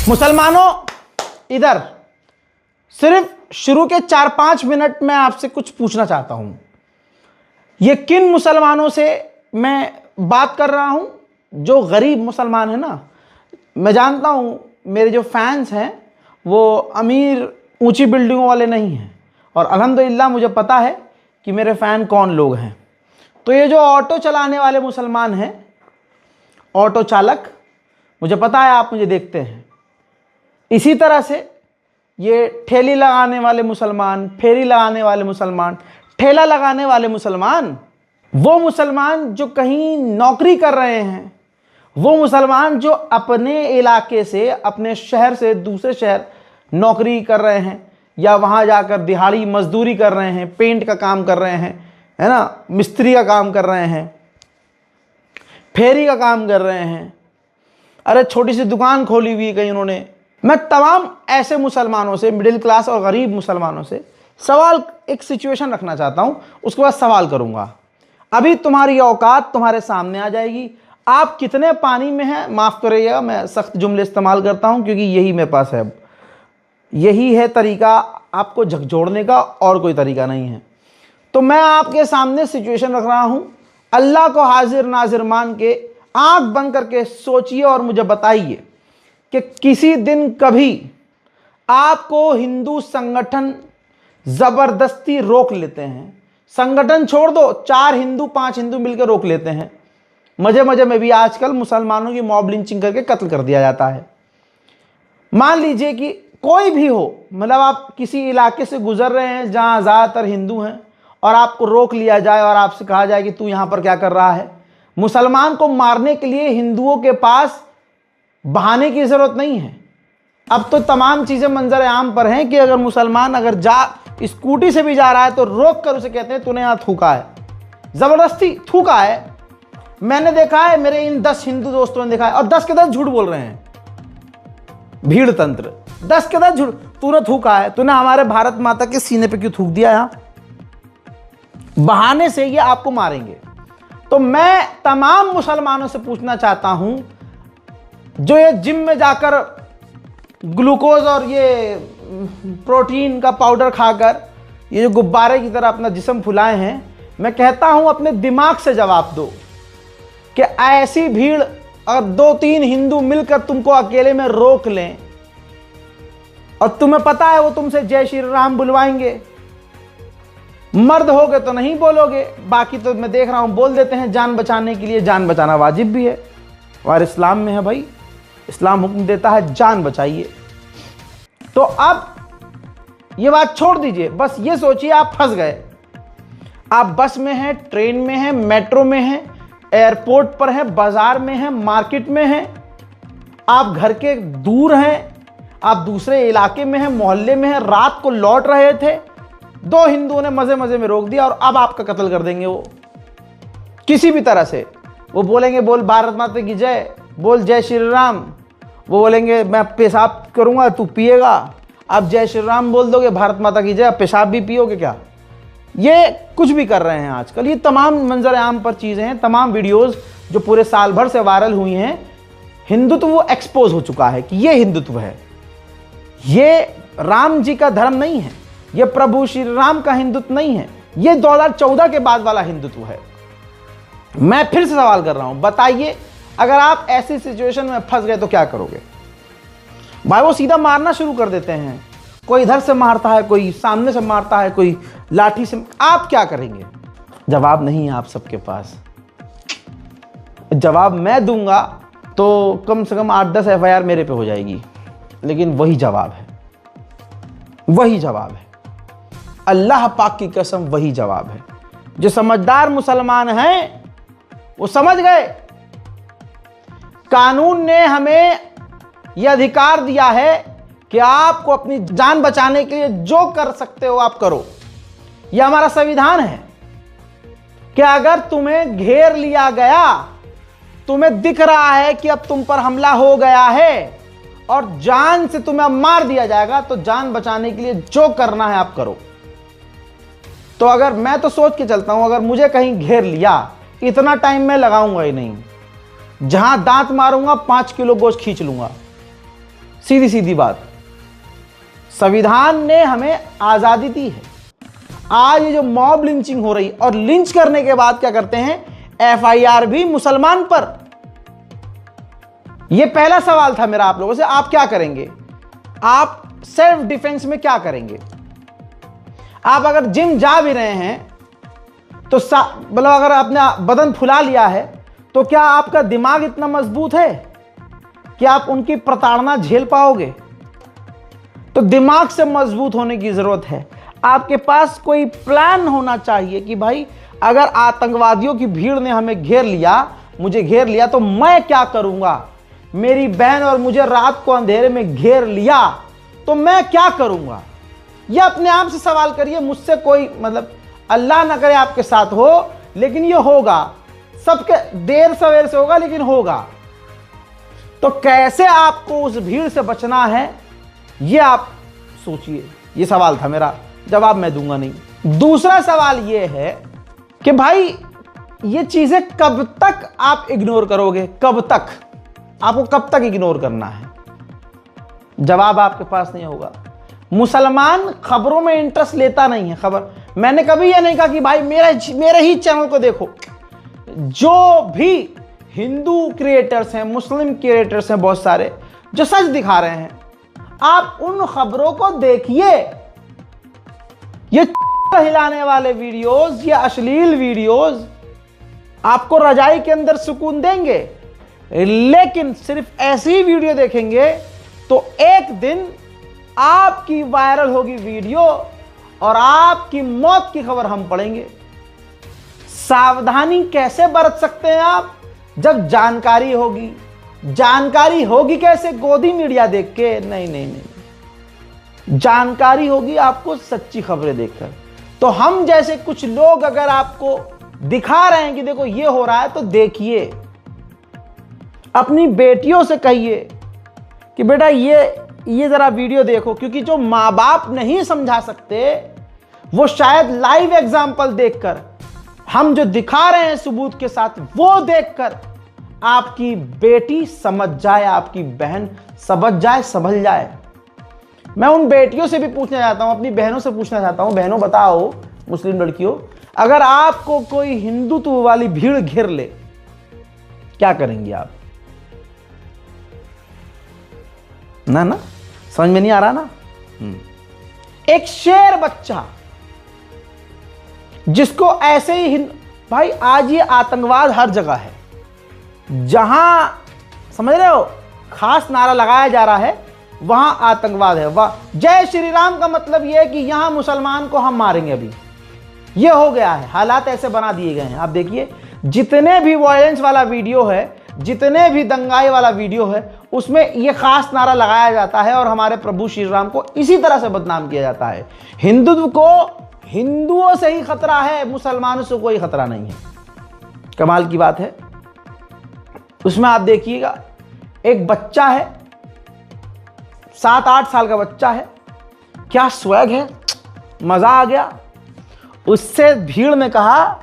मुसलमानों, इधर सिर्फ शुरू के 4-5 मिनट में आपसे कुछ पूछना चाहता हूं। ये किन मुसलमानों से मैं बात कर रहा हूं? जो गरीब मुसलमान है ना। मैं जानता हूं मेरे जो फैंस हैं वो अमीर ऊंची बिल्डिंगों वाले नहीं हैं, और अल्हम्दुलिल्लाह मुझे पता है कि मेरे फ़ैन कौन लोग हैं। तो ये जो ऑटो चलाने वाले मुसलमान हैं, ऑटो चालक, मुझे पता है आप मुझे देखते हैं। इसी तरह से ये ठेली लगाने वाले मुसलमान, फेरी लगाने वाले मुसलमान, ठेला लगाने वाले मुसलमान, वो मुसलमान जो कहीं नौकरी कर रहे हैं, वो मुसलमान जो अपने इलाके से, अपने शहर से दूसरे शहर नौकरी कर रहे हैं, या वहाँ जाकर दिहाड़ी मजदूरी कर रहे हैं, पेंट का काम कर रहे हैं, है ना, मिस्त्री का काम कर रहे हैं, फेरी का काम कर रहे हैं, अरे छोटी सी दुकान खोली हुई कहीं उन्होंने। मैं तमाम ऐसे मुसलमानों से, मिडिल क्लास और गरीब मुसलमानों से सवाल, एक सिचुएशन रखना चाहता हूँ, उसके बाद सवाल करूँगा। अभी तुम्हारी औकात तुम्हारे सामने आ जाएगी। आप कितने पानी में हैं, माफ़ करिएगा मैं सख्त जुमले इस्तेमाल करता हूँ क्योंकि यही मेरे पास है। यही है तरीका आपको झकझोड़ने का, और कोई तरीका नहीं है। तो मैं आपके सामने सिचुएशन रख रहा हूँ। अल्लाह को हाजिर नाजिर मान के आंख बंद करके सोचिए और मुझे बताइए कि किसी दिन कभी आपको हिंदू संगठन ज़बरदस्ती रोक लेते हैं। संगठन छोड़ दो, 4 हिंदू 5 हिंदू मिलकर रोक लेते हैं। मजे मजे में भी आजकल मुसलमानों की मॉब लिंचिंग करके कत्ल कर दिया जाता है। मान लीजिए कि कोई भी हो, मतलब आप किसी इलाके से गुजर रहे हैं जहां ज़्यादातर हिंदू हैं, और आपको रोक लिया जाए और आपसे कहा जाए कि तू यहां पर क्या कर रहा है। मुसलमान को मारने के लिए हिंदुओं के पास बहाने की ज़रूरत नहीं है। अब तो तमाम चीज़ें मंजर आम पर हैं कि अगर मुसलमान अगर स्कूटी से भी जा रहा है तो रोक कर उसे कहते हैं तूने यहाँ थूका है, ज़बरदस्ती थूका है। मैंने देखा है, मेरे इन 10 हिंदू दोस्तों ने देखा है, और 10 के 10 झूठ बोल रहे हैं। भीड़ तंत्र, 10 के 10 झूठ। तूने थूका है, तूने हमारे भारत माता के सीने पे क्यों थूक दिया? यहाँ बहाने से ये आपको मारेंगे। तो मैं तमाम मुसलमानों से पूछना चाहता हूं, जो ये जिम में जाकर ग्लूकोज और ये प्रोटीन का पाउडर खाकर ये जो गुब्बारे की तरह अपना जिस्म फुलाए हैं, मैं कहता हूं अपने दिमाग से जवाब दो कि ऐसी भीड़ और 2-3 हिंदू मिलकर तुमको अकेले में रोक लें, और तुम्हें पता है वो तुमसे जय श्री राम बुलवाएंगे, मर्द होगे तो नहीं बोलोगे, बाकी तो मैं देख रहा हूं बोल देते हैं जान बचाने के लिए। जान बचाना वाजिब भी है और इस्लाम में है भाई, इस्लाम हुक्म देता है जान बचाइए। तो अब ये बात छोड़ दीजिए, बस ये सोचिए आप फंस गए। आप बस में हैं, ट्रेन में हैं, मेट्रो में हैं, एयरपोर्ट पर हैं, बाजार में हैं, मार्केट में हैं, आप घर के दूर हैं, आप दूसरे इलाके में हैं, मोहल्ले में हैं, रात को लौट रहे थे, 2 हिंदुओं ने मजे मजे में रोक दिया और अब आपका कत्ल कर देंगे वो किसी भी तरह से। वो बोलेंगे बोल भारत माता की जय, बोल जय श्री राम। वो बोलेंगे मैं पेशाब करूंगा तू पिएगा। आप जय श्री राम बोल दोगे, भारत माता की जय, पेशाब भी पियोगे क्या? ये कुछ भी कर रहे हैं आजकल। ये तमाम मंजर आम पर चीज़ें हैं, तमाम वीडियोस जो पूरे साल भर से वायरल हुई हैं। हिंदुत्व वो एक्सपोज हो चुका है कि ये हिंदुत्व है, ये राम जी का धर्म नहीं है, ये प्रभु श्री राम का हिंदुत्व नहीं है, ये 2014 के बाद वाला हिंदुत्व है। मैं फिर से सवाल कर रहा हूं, बताइए अगर आप ऐसी सिचुएशन में फंस गए तो क्या करोगे? भाई वो सीधा मारना शुरू कर देते हैं, कोई इधर से मारता है, कोई सामने से मारता है, कोई लाठी से। आप क्या करेंगे? जवाब नहीं है आप सबके पास। जवाब मैं दूंगा तो कम से कम 8-10 FIR मेरे पे हो जाएगी, लेकिन वही जवाब है, वही जवाब है, अल्लाह पाक की कसम वही जवाब है। जो समझदार मुसलमान हैं वो समझ गए, कानून ने हमें यह अधिकार दिया है कि आपको अपनी जान बचाने के लिए जो कर सकते हो आप करो। यह हमारा संविधान है कि अगर तुम्हें घेर लिया गया, तुम्हें दिख रहा है कि अब तुम पर हमला हो गया है और जान से तुम्हें अब मार दिया जाएगा, तो जान बचाने के लिए जो करना है आप करो। तो अगर मैं तो सोच के चलता हूं, अगर मुझे कहीं घेर लिया, इतना टाइम मैं लगाऊंगा ही नहीं। जहां दांत मारूंगा 5 किलो गोश्त खींच लूंगा, सीधी सीधी बात, संविधान ने हमें आजादी दी है। आज ये जो मॉब लिंचिंग हो रही, और लिंच करने के बाद क्या करते हैं, एफआईआर भी मुसलमान पर। यह पहला सवाल था मेरा आप लोगों से, आप क्या करेंगे? आप सेल्फ डिफेंस में क्या करेंगे? आप अगर जिम जा भी रहे हैं तो मतलब अगर आपने बदन फुला लिया है तो क्या आपका दिमाग इतना मजबूत है कि आप उनकी प्रताड़ना झेल पाओगे? तो दिमाग से मजबूत होने की जरूरत है। आपके पास कोई प्लान होना चाहिए कि भाई अगर आतंकवादियों की भीड़ ने हमें घेर लिया, मुझे घेर लिया, तो मैं क्या करूंगा? मेरी बहन और मुझे रात को अंधेरे में घेर लिया तो मैं क्या करूंगा? यह अपने आप से सवाल करिए। मुझसे कोई मतलब अल्लाह ना करे आपके साथ हो, लेकिन यह होगा, सबके देर सवेर से होगा लेकिन होगा। तो कैसे आपको उस भीड़ से बचना है यह आप सोचिए। यह सवाल था मेरा, जवाब मैं दूंगा नहीं। दूसरा सवाल यह है कि भाई ये चीजें कब तक आप इग्नोर करोगे? कब तक? आपको कब तक इग्नोर करना है? जवाब आपके पास नहीं होगा। मुसलमान खबरों में इंटरेस्ट लेता नहीं है। खबर, मैंने कभी यह नहीं कहा कि भाई मेरे ही चैनल को देखो। जो भी हिंदू क्रिएटर्स हैं, मुस्लिम क्रिएटर्स हैं बहुत सारे, जो सच दिखा रहे हैं, आप उन खबरों को देखिए। ये हिलाने वाले वीडियोस, ये अश्लील वीडियोस आपको रजाई के अंदर सुकून देंगे, लेकिन सिर्फ ऐसी ही वीडियो देखेंगे तो एक दिन आपकी वायरल होगी वीडियो और आपकी मौत की खबर हम पढ़ेंगे। सावधानी कैसे बरत सकते हैं आप? जब जानकारी होगी। जानकारी होगी कैसे? गोदी मीडिया देख के? नहीं नहीं नहीं, जानकारी होगी आपको सच्ची खबरें देखकर। तो हम जैसे कुछ लोग अगर आपको दिखा रहे हैं कि देखो ये हो रहा है, तो देखिए। अपनी बेटियों से कहिए कि बेटा ये जरा वीडियो देखो, क्योंकि जो माँ बाप नहीं समझा सकते वो शायद लाइव एग्जाम्पल देखकर, हम जो दिखा रहे हैं सबूत के साथ, वो देखकर आपकी बेटी समझ जाए, आपकी बहन समझ जाए, संभल जाए। मैं उन बेटियों से भी पूछना चाहता हूं, अपनी बहनों से पूछना चाहता हूं, बहनों बताओ, मुस्लिम लड़कियों, अगर आपको कोई हिंदुत्व वाली भीड़ घेर ले, क्या करेंगी आप? ना समझ में नहीं आ रहा ना? एक शेर बच्चा जिसको ऐसे ही भाई आज ये आतंकवाद हर जगह है, जहां समझ रहे हो खास नारा लगाया जा रहा है वहां आतंकवाद है। वाह, जय श्री राम का मतलब यह है कि यहां मुसलमान को हम मारेंगे। अभी ये हो गया है, हालात ऐसे बना दिए गए हैं। आप देखिए जितने भी वायलेंस वाला वीडियो है, जितने भी दंगाई वाला वीडियो है, उसमें यह खास नारा लगाया जाता है और हमारे प्रभु श्री राम को इसी तरह से बदनाम किया जाता है। हिंदुत्व को हिंदुओं से ही खतरा है, मुसलमानों से कोई खतरा नहीं है। कमाल की बात है। उसमें आप देखिएगा एक बच्चा है, 7-8 साल का बच्चा है, क्या स्वैग है, मजा आ गया। उससे भीड़ ने कहा,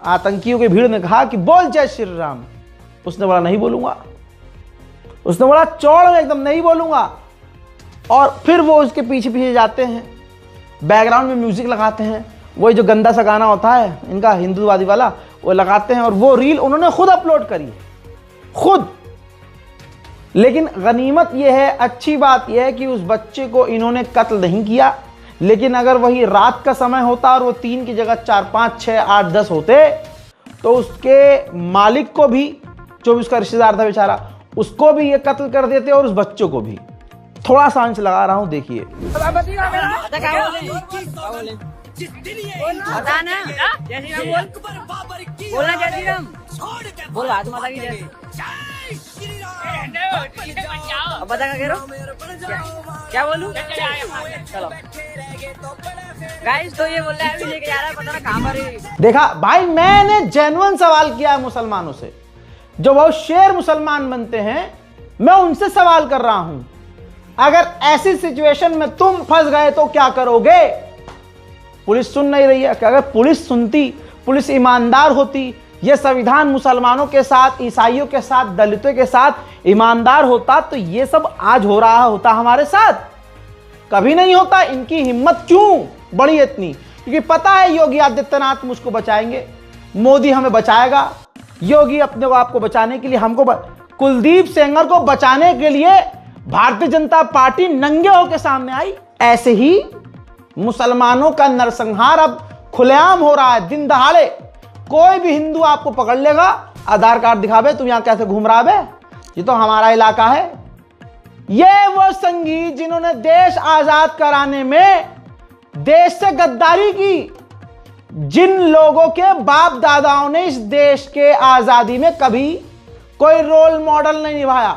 आतंकियों की भीड़ ने कहा कि बोल जय श्री राम। उसने बोला नहीं बोलूंगा। उसने बोला चौड़ में एकदम नहीं बोलूंगा। और फिर वो उसके पीछे पीछे जाते हैं, बैकग्राउंड में म्यूजिक लगाते हैं, वही जो गंदा सा गाना होता है इनका हिंदूवादी वाला, वो लगाते हैं। और वो रील उन्होंने खुद अपलोड करी है, खुद। लेकिन गनीमत यह है, अच्छी बात यह है कि उस बच्चे को इन्होंने कत्ल नहीं किया। लेकिन अगर वही रात का समय होता और वो 3 की जगह 4, 5, 6, 8, 10 होते, तो उसके मालिक को भी, जो उसका रिश्तेदार था बेचारा, उसको भी ये कत्ल कर देते और उस बच्चों को भी। थोड़ा सा अंश लगा रहा हूं, देखिए। क्या बोलूं? चलो गाइस, तो ये बोल रहा है अभी लेके जा रहा है, पता ना कहां पर। देखा भाई, मैंने जेन्युइन सवाल किया है मुसलमानों से, जो बहुत शेर मुसलमान बनते हैं। मैं उनसे सवाल कर रहा हूं, अगर ऐसी सिचुएशन में तुम फंस गए तो क्या करोगे? पुलिस सुन नहीं रही है। कि अगर पुलिस सुनती, पुलिस ईमानदार होती, ये संविधान मुसलमानों के साथ, ईसाइयों के साथ, दलितों के साथ ईमानदार होता तो ये सब आज हो रहा होता हमारे साथ? कभी नहीं होता। इनकी हिम्मत क्यों बढ़ी इतनी? क्योंकि पता है योगी आदित्यनाथ मुझको बचाएंगे, मोदी हमें बचाएगा। योगी अपने आप को बचाने के लिए हमको कुलदीप सेंगर को बचाने के लिए भारतीय जनता पार्टी नंगे होकर सामने आई। ऐसे ही मुसलमानों का नरसंहार अब खुलेआम हो रहा है, दिन दहाड़े। कोई भी हिंदू आपको पकड़ लेगा, आधार कार्ड दिखावे, तुम यहां कैसे घूम रहा है, ये तो हमारा इलाका है। ये वो संगी जिन्होंने देश आजाद कराने में देश से गद्दारी की, जिन लोगों के बाप दादाओं ने इस देश के आजादी में कभी कोई रोल मॉडल नहीं निभाया,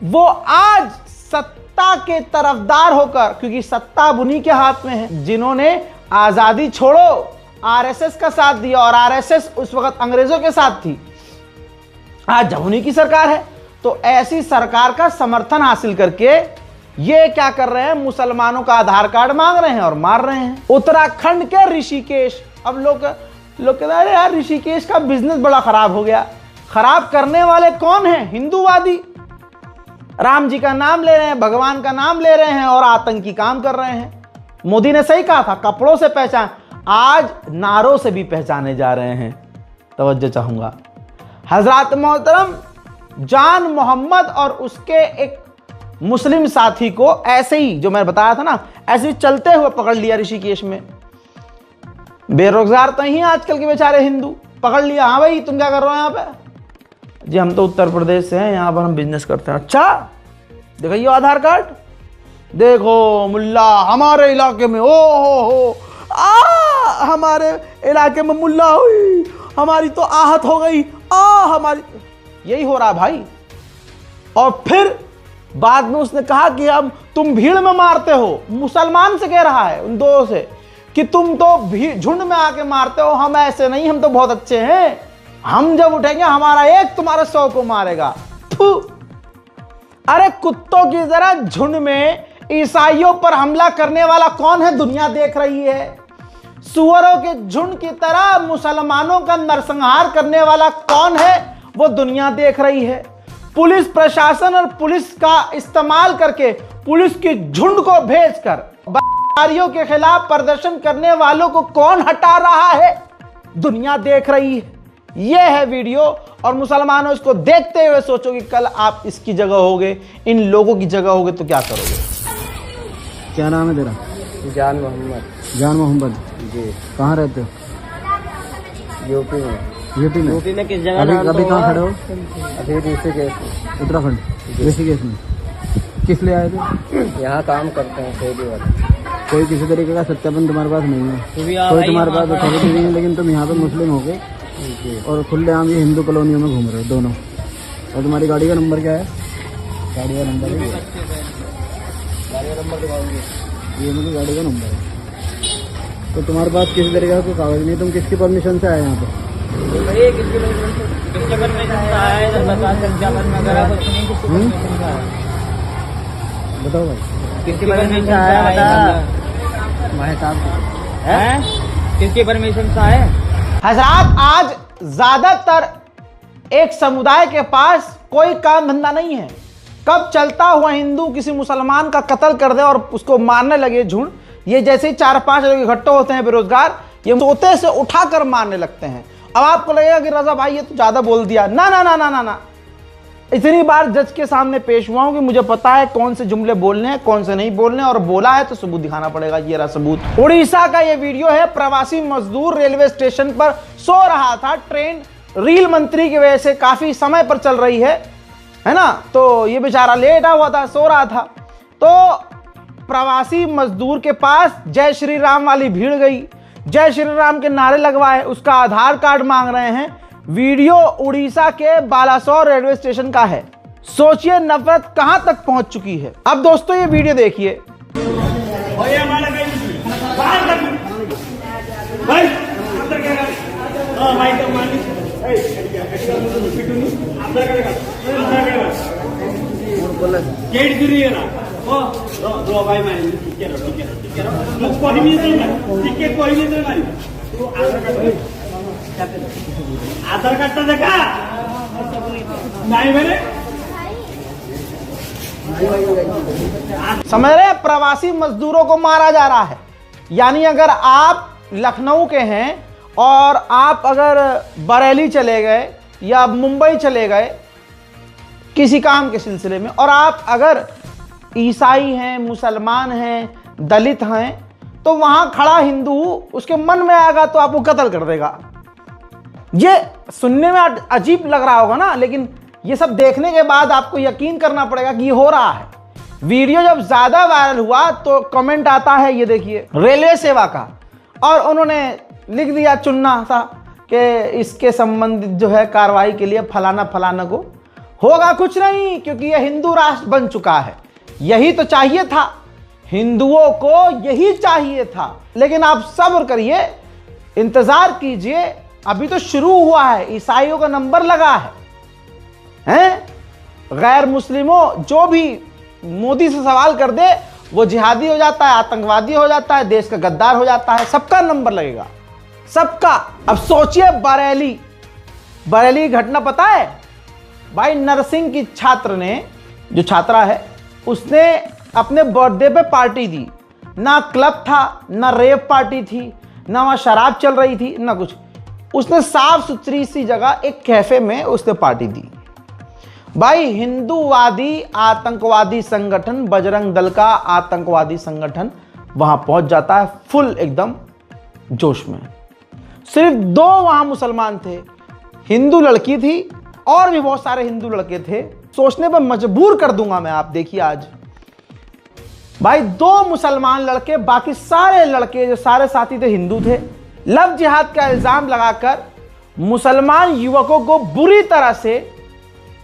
वो आज सत्ता के तरफदार होकर, क्योंकि सत्ता उन्हीं के हाथ में है, जिन्होंने आजादी छोड़ो आरएसएस का साथ दिया, और आरएसएस उस वक्त अंग्रेजों के साथ थी, आज जब उन्हीं की सरकार है। तो ऐसी सरकार का समर्थन हासिल करके ये क्या कर रहे हैं, मुसलमानों का आधार कार्ड मांग रहे हैं और मार रहे हैं। उत्तराखंड के ऋषिकेश, अब लोग कहते हैं अरे यार ऋषिकेश का बिजनेस बड़ा खराब हो गया। खराब करने वाले कौन हैं? हिंदूवादी। राम जी का नाम ले रहे हैं, भगवान का नाम ले रहे हैं और आतंकी काम कर रहे हैं। मोदी ने सही कहा था, कपड़ों से पहचान, आज नारों से भी पहचाने जा रहे हैं। तवज्जो चाहूंगा, हजरत मोहतरम जान मोहम्मद और उसके एक मुस्लिम साथी को ऐसे ही, जो मैंने बताया था ना, ऐसे ही चलते हुए पकड़ लिया ऋषिकेश में। बेरोजगार तो ही आजकल के बेचारे हिंदू, पकड़ लिया। हाँ भाई तुम क्या कर रहे हो यहाँ पे? जी हम तो उत्तर प्रदेश से हैं, यहाँ पर हम बिजनेस करते हैं। अच्छा दिखाइए आधार कार्ड। देखो मुल्ला हमारे इलाके में, ओ हो हमारे इलाके में मुल्ला हुई, हमारी तो आहत हो गई, हमारी। यही हो रहा भाई। और फिर बाद में उसने कहा कि अब तुम भीड़ में मारते हो, मुसलमान से कह रहा है उन दो से कि तुम तो झुंड में आके मारते हो, हम ऐसे नहीं, हम तो बहुत अच्छे हैं, हम जब उठेंगे हमारा एक तुम्हारे 100 को मारेगा। अरे कुत्तों की तरह झुंड में ईसाइयों पर हमला करने वाला कौन है? दुनिया देख रही है। सुअरों के झुंड की तरह मुसलमानों का नरसंहार करने वाला कौन है? वो दुनिया देख रही है। पुलिस प्रशासन और पुलिस का इस्तेमाल करके, पुलिस के झुंड को भेजकर बदकारियों के खिलाफ प्रदर्शन करने वालों को कौन हटा रहा है? दुनिया देख रही है। यह है वीडियो। और मुसलमानों इसको देखते हुए सोचो कि कल आप इसकी जगह होगे, इन लोगों की जगह होगे तो क्या करोगे? क्या नाम है तेरा? जान मोहम्मद। जान मोहम्मद जी। कहाँ रहते हो? यूपी में। यूपी में? यूपी में किस जगह? अभी कहाँ खड़े हो? अभी ऋषिकेश में। उत्तराखंड ऋषिकेश में। किस लिए आए थे? यहाँ काम करते हैं खेती वाले। कोई किसी तरीके का सत्यापन तुम्हारे पास नहीं है? कोई तुम्हारे पास अथॉरिटी नहीं है, लेकिन तुम यहाँ पे मुस्लिम हो गए और खुलेआम ये हिंदू कॉलोनियों में घूम रहे हो दोनों। और तुम्हारी गाड़ी का नंबर क्या है? गाड़ी का नंबर है, ये मेरी गाड़ी का नंबर है। तो तुम्हारे पास किसी तरीके का कोई कागज नहीं, तुम किसकी परमिशन से आए यहाँ पे? बताओ भाई किसकी परमिशन से आया? बता किसकी परमिशन से आए? हजरात आज ज्यादातर एक समुदाय के पास कोई काम धंधा नहीं है। कब चलता हुआ हिंदू किसी मुसलमान का कत्ल कर दे और उसको मारने लगे झुंड, ये जैसे ही 4-5 लोग इकट्ठे होते हैं बेरोजगार, ये सोते से उठाकर मारने लगते हैं। अब आपको लगेगा कि रजा भाई ये तो ज्यादा बोल दिया। ना ना ना ना ना ना, इतनी बार जज के सामने पेश हुआ हूं कि मुझे पता है कौन से जुमले बोलने हैं, कौन से नहीं बोलने, और बोला है तो सबूत दिखाना पड़ेगा। ये रहा सबूत। उड़ीसा का ये वीडियो है। प्रवासी मजदूर रेलवे स्टेशन पर सो रहा था। ट्रेन रेल मंत्री की वजह से काफी समय पर चल रही है ना, तो ये बेचारा लेटा हुआ था, सो रहा था। तो प्रवासी मजदूर के पास जय श्री राम वाली भीड़ गई, जय श्री राम के नारे लगवाए, उसका आधार कार्ड मांग रहे हैं। वीडियो उड़ीसा के बालासोर रेलवे स्टेशन का है। सोचिए नफरत कहां तक पहुंच चुकी है। अब दोस्तों ये वीडियो देखिए। आधार कार्ड तो देखा नहीं मैंने। समझ रहे हैं, प्रवासी मजदूरों को मारा जा रहा है। यानी अगर आप लखनऊ के हैं और आप अगर बरेली चले गए या मुंबई चले गए किसी काम के सिलसिले में, और आप अगर ईसाई हैं, मुसलमान हैं, दलित हैं, तो वहां खड़ा हिंदू उसके मन में आएगा तो आपको कत्ल कर देगा। ये सुनने में अजीब लग रहा होगा ना, लेकिन ये सब देखने के बाद आपको यकीन करना पड़ेगा कि ये हो रहा है। वीडियो जब ज्यादा वायरल हुआ तो कमेंट आता है, ये देखिए, रेलवे सेवा का, और उन्होंने लिख दिया चुनना था कि इसके संबंधित जो है कार्रवाई के लिए फलाना फलाना को। होगा कुछ नहीं, क्योंकि यह हिंदू राष्ट्र बन चुका है। यही तो चाहिए था, हिंदुओं को यही चाहिए था। लेकिन आप सब्र करिए, इंतजार कीजिए, अभी तो शुरू हुआ है। ईसाइयों का नंबर लगा है। गैर मुस्लिमों जो भी मोदी से सवाल कर दे वो जिहादी हो जाता है, आतंकवादी हो जाता है, देश का गद्दार हो जाता है। सबका नंबर लगेगा, सबका। अब सोचिए, बरेली घटना पता है भाई? नर्सिंग की छात्र ने, जो छात्रा है, उसने अपने बर्थडे पे पार्टी दी। ना क्लब था, ना रेव पार्टी थी, ना वहां शराब चल रही थी, ना कुछ। उसने साफ सुथरी सी जगह एक कैफे में उसने पार्टी दी। भाई हिंदूवादी आतंकवादी संगठन, बजरंग दल का आतंकवादी संगठन वहां पहुंच जाता है फुल एकदम जोश में। सिर्फ 2 वहां मुसलमान थे, हिंदू लड़की थी और भी बहुत सारे हिंदू लड़के थे। सोचने पर मजबूर कर दूंगा मैं, आप देखिए आज। भाई 2 मुसलमान लड़के, बाकी सारे लड़के जो सारे साथी थे हिंदू थे। लव जिहाद का इल्जाम लगाकर मुसलमान युवकों को बुरी तरह से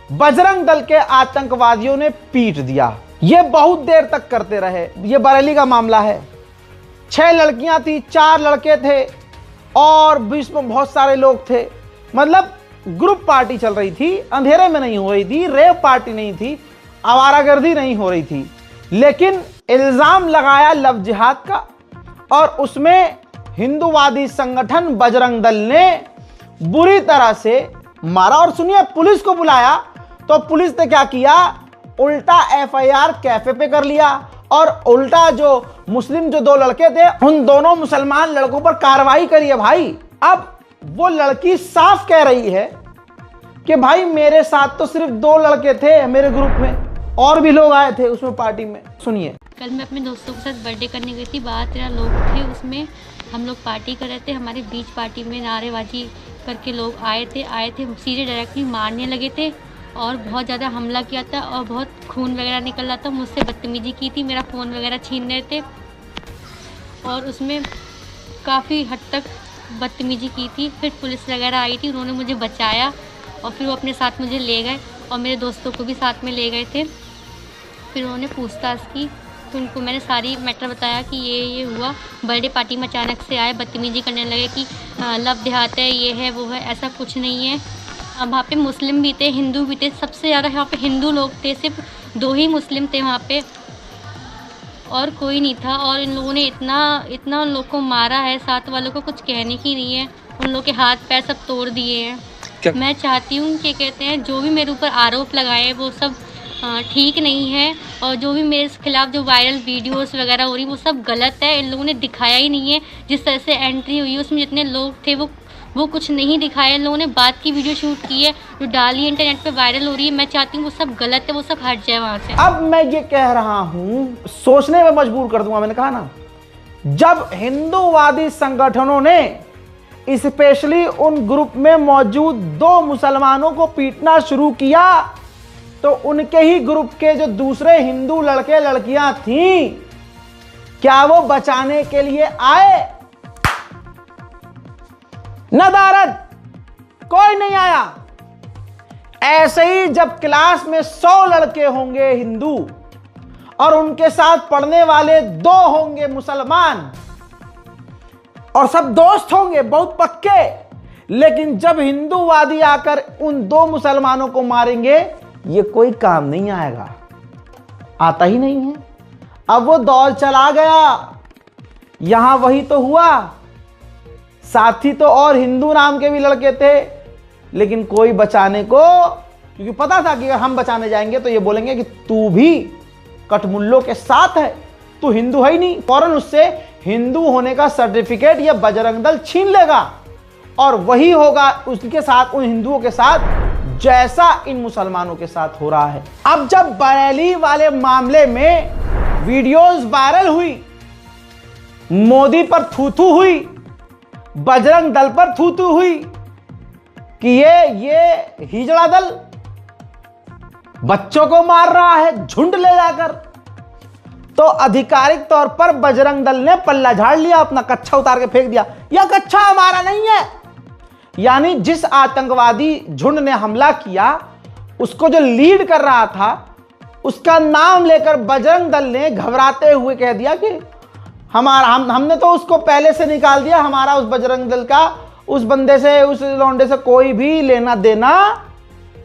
बजरंग दल के आतंकवादियों ने पीट दिया। यह बहुत देर तक करते रहे। यह बरेली का मामला है। 6 लड़कियां थी, 4 लड़के थे और बीच में बहुत सारे लोग थे। मतलब ग्रुप पार्टी चल रही थी, अंधेरे में नहीं हो रही थी, रेव पार्टी नहीं थी, आवारागर्दी नहीं हो रही थी। लेकिन इल्जाम लगाया लव जिहाद का, और उसमें हिंदूवादी संगठन बजरंग दल ने बुरी तरह से मारा। और सुनिए, पुलिस को बुलाया तो पुलिस ने क्या किया? उल्टा एफआईआर कैफे पे कर लिया, और उल्टा जो मुस्लिम जो 2 लड़के थे उन दोनों मुसलमान लड़कों पर कार्रवाई करी है भाई। अब वो लड़की साफ कह रही है कि भाई मेरे साथ तो सिर्फ 2 लड़के थे मेरे ग्रुप में, और भी लोग आए थे उसमें पार्टी में। सुनिए। कल मैं अपने दोस्तों के साथ बर्थडे करने गई थी। 12-13 लोग थे उसमें, हम लोग पार्टी कर रहे थे। हमारे बीच पार्टी में नारेबाजी करके लोग आए थे सीधे डायरेक्टली मारने लगे थे और बहुत ज़्यादा हमला किया था और बहुत खून वगैरह निकल रहा था। मुझसे बदतमीजी की थी, मेरा फ़ोन वगैरह छीन रहे थे और उसमें काफ़ी हद तक बदतमीजी की थी। फिर पुलिस वगैरह आई थी, उन्होंने मुझे बचाया और फिर वो अपने साथ मुझे ले गए और मेरे दोस्तों को भी साथ में ले गए थे। फिर उन्होंने पूछताछ की तो उनको मैंने सारी मैटर बताया कि ये हुआ। बर्थडे पार्टी में अचानक से आए, बदतमीजी करने लगे कि लव देहात है, ये है वो है। ऐसा कुछ नहीं है। अब वहाँ पे मुस्लिम भी थे, हिंदू भी थे। सबसे ज़्यादा यहाँ पे हिंदू लोग थे, सिर्फ 2 ही मुस्लिम थे वहाँ पे और कोई नहीं था। और इन लोगों ने इतना उन लोग को मारा है, साथ वालों को कुछ कहने की नहीं है। उन लोग के हाथ पैर सब तोड़ दिए हैं। मैं चाहती हूँ कि कहते हैं जो भी मेरे ऊपर आरोप लगाए वो सब ठीक नहीं है, और जो भी मेरे खिलाफ जो वायरल वीडियोस वगैरह हो रही वो सब गलत है। इन लोगों ने दिखाया ही नहीं है। जिस तरह से एंट्री हुई उसमें जितने लोग थे वो कुछ नहीं दिखाया। इन लोगों ने बात की वीडियो शूट की है जो डाली इंटरनेट पे वायरल हो रही है। मैं चाहती हूँ वो सब गलत है, वो सब हट जाए वहाँ से। अब मैं ये कह रहा हूँ, सोचने में मजबूर कर दूंगा। मैंने कहा ना, जब हिंदूवादी संगठनों ने स्पेशली उन ग्रुप में मौजूद 2 मुसलमानों को पीटना शुरू किया तो उनके ही ग्रुप के जो दूसरे हिंदू लड़के लड़कियां थीं, क्या वो बचाने के लिए आए? नदारद कोई नहीं आया। ऐसे ही जब क्लास में 100 लड़के होंगे हिंदू और उनके साथ पढ़ने वाले 2 होंगे मुसलमान और सब दोस्त होंगे बहुत पक्के, लेकिन जब हिंदूवादी आकर उन 2 मुसलमानों को मारेंगे ये कोई काम नहीं आएगा, आता ही नहीं है। अब वो दौर चला गया। यहां वही तो हुआ। साथी तो और हिंदू नाम के भी लड़के थे, लेकिन कोई बचाने को, क्योंकि पता था कि अगर हम बचाने जाएंगे तो ये बोलेंगे कि तू भी कठमुल्लों के साथ है, तू हिंदू है ही नहीं। फौरन उससे हिंदू होने का सर्टिफिकेट ये बजरंग दल छीन लेगा और वही होगा उसके साथ, उन हिंदुओं के साथ जैसा इन मुसलमानों के साथ हो रहा है। अब जब बरेली वाले मामले में वीडियोस वायरल हुई, मोदी पर थू-थू हुई, बजरंग दल पर थू-थू हुई कि ये हिजड़ा दल बच्चों को मार रहा है झुंड ले जाकर, तो आधिकारिक तौर पर बजरंग दल ने पल्ला झाड़ लिया, अपना कच्छा उतार के फेंक दिया। यह कच्छा हमारा नहीं है। यानी जिस आतंकवादी झुंड ने हमला किया, उसको जो लीड कर रहा था, उसका नाम लेकर बजरंग दल ने घबराते हुए कह दिया कि हमने तो उसको पहले से निकाल दिया, हमारा उस बजरंग दल का उस बंदे से, उस लौंडे से कोई भी लेना देना।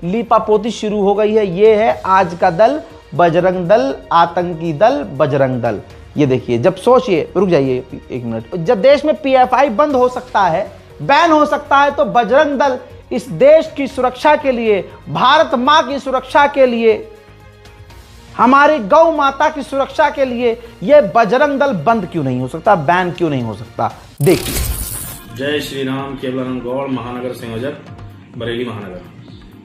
लीपापोती शुरू हो गई है। ये है आज का दल, बजरंग दल, आतंकी दल बजरंग दल। ये देखिए, जब सोचिए, रुक जाइए एक मिनट, जब देश में पीएफआई बंद हो सकता है, बैन हो सकता है, तो बजरंग दल इस देश की सुरक्षा के लिए, भारत मां की सुरक्षा के लिए, हमारी गौ माता की सुरक्षा के लिए ये बजरंग दल बंद क्यों नहीं हो सकता, बैन क्यों नहीं हो सकता? देखिए। जय श्री राम। केवलानंद गौड़, महानगर संयोजक, बरेली महानगर।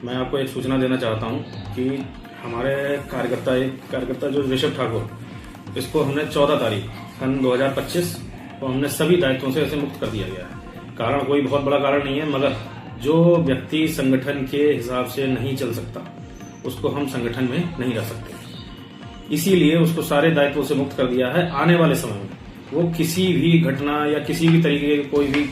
मैं आपको एक सूचना देना चाहता हूं कि हमारे कार्यकर्ता जो ऋषभ ठाकुर, इसको हमने 14 तारीख सन 2025 को हमने सभी दायित्वों से ऐसे मुक्त कर दिया गया है। कारण कोई बहुत बड़ा कारण नहीं है, मगर जो व्यक्ति संगठन के हिसाब से नहीं चल सकता, उसको हम संगठन में नहीं रख सकते। इसीलिए उसको सारे दायित्वों से मुक्त कर दिया है। आने वाले समय में वो किसी भी घटना या किसी भी तरीके के कोई भी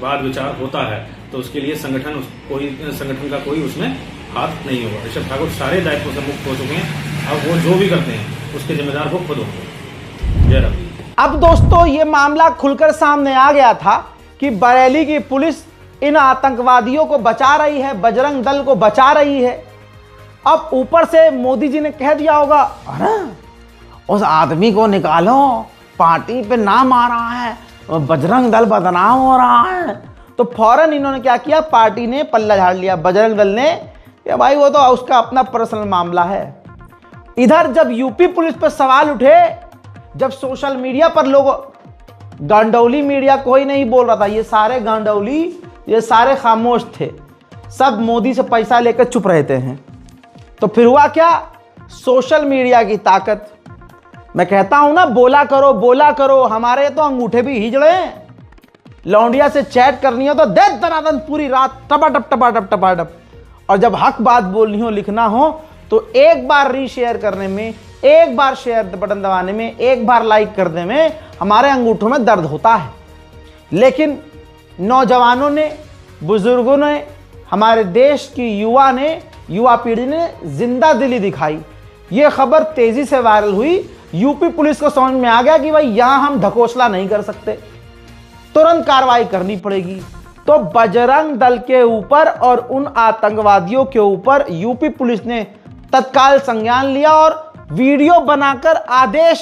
वाद विचार होता है तो उसके लिए संगठन का कोई उसमें हाथ नहीं होगा। ऋषभ ठाकुर सारे दायित्वों से मुक्त हो चुके हैं। अब वो जो भी करते हैं उसके जिम्मेदार वो खुद होंगे। जय राम। अब दोस्तों, ये मामला खुलकर सामने आ गया था कि बरेली की पुलिस इन आतंकवादियों को बचा रही है, बजरंग दल को बचा रही है। अब ऊपर से मोदी जी ने कह दिया होगा, अरे उस आदमी को निकालो, पार्टी पे नाम आ रहा है, बजरंग दल बदनाम हो रहा है। तो फौरन इन्होंने क्या किया, पार्टी ने पल्ला झाड़ लिया, बजरंग दल ने, कि भाई वो तो उसका अपना पर्सनल मामला है। इधर जब यूपी पुलिस पर सवाल उठे, जब सोशल मीडिया पर लोग, गांडौली मीडिया कोई नहीं बोल रहा था, ये सारे गांडौली, ये सारे खामोश थे, सब मोदी से पैसा लेकर चुप रहते हैं। तो फिर हुआ क्या, सोशल मीडिया की ताकत। मैं कहता हूं ना, बोला करो बोला करो। हमारे तो अंगूठे भी हिजड़े हैं। लौंडिया से चैट करनी हो तो दे दनादन पूरी रात टपाटप टपाटप टपाटप, और जब हक बात बोलनी हो, लिखना हो, तो एक बार रीशेयर करने में, एक बार शेयर बटन दबाने में, एक बार लाइक करने में हमारे अंगूठों में दर्द होता है। लेकिन नौजवानों ने, बुजुर्गों ने, हमारे देश की युवा पीढ़ी ने जिंदा दिली दिखाई। ये खबर तेजी से वायरल हुई। यूपी पुलिस को समझ में आ गया कि भाई यहां हम ढकोसला नहीं कर सकते, तुरंत कार्रवाई करनी पड़ेगी। तो बजरंग दल के ऊपर और उन आतंकवादियों के ऊपर यूपी पुलिस ने तत्काल संज्ञान लिया और वीडियो बनाकर आदेश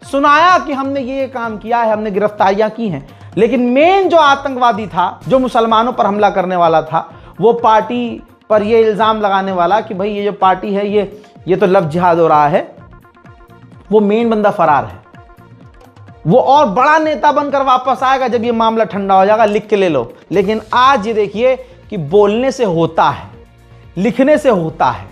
सुनाया कि हमने ये काम किया है, हमने गिरफ्तारियां की हैं। लेकिन मेन जो आतंकवादी था, जो मुसलमानों पर हमला करने वाला था, वो पार्टी पर ये इल्ज़ाम लगाने वाला कि भाई ये जो पार्टी है ये तो लव जिहाद हो रहा है, वो मेन बंदा फरार है। वो और बड़ा नेता बनकर वापस आएगा जब ये मामला ठंडा हो जाएगा, लिख के ले लो। लेकिन आज ये देखिए कि बोलने से होता है, लिखने से होता है।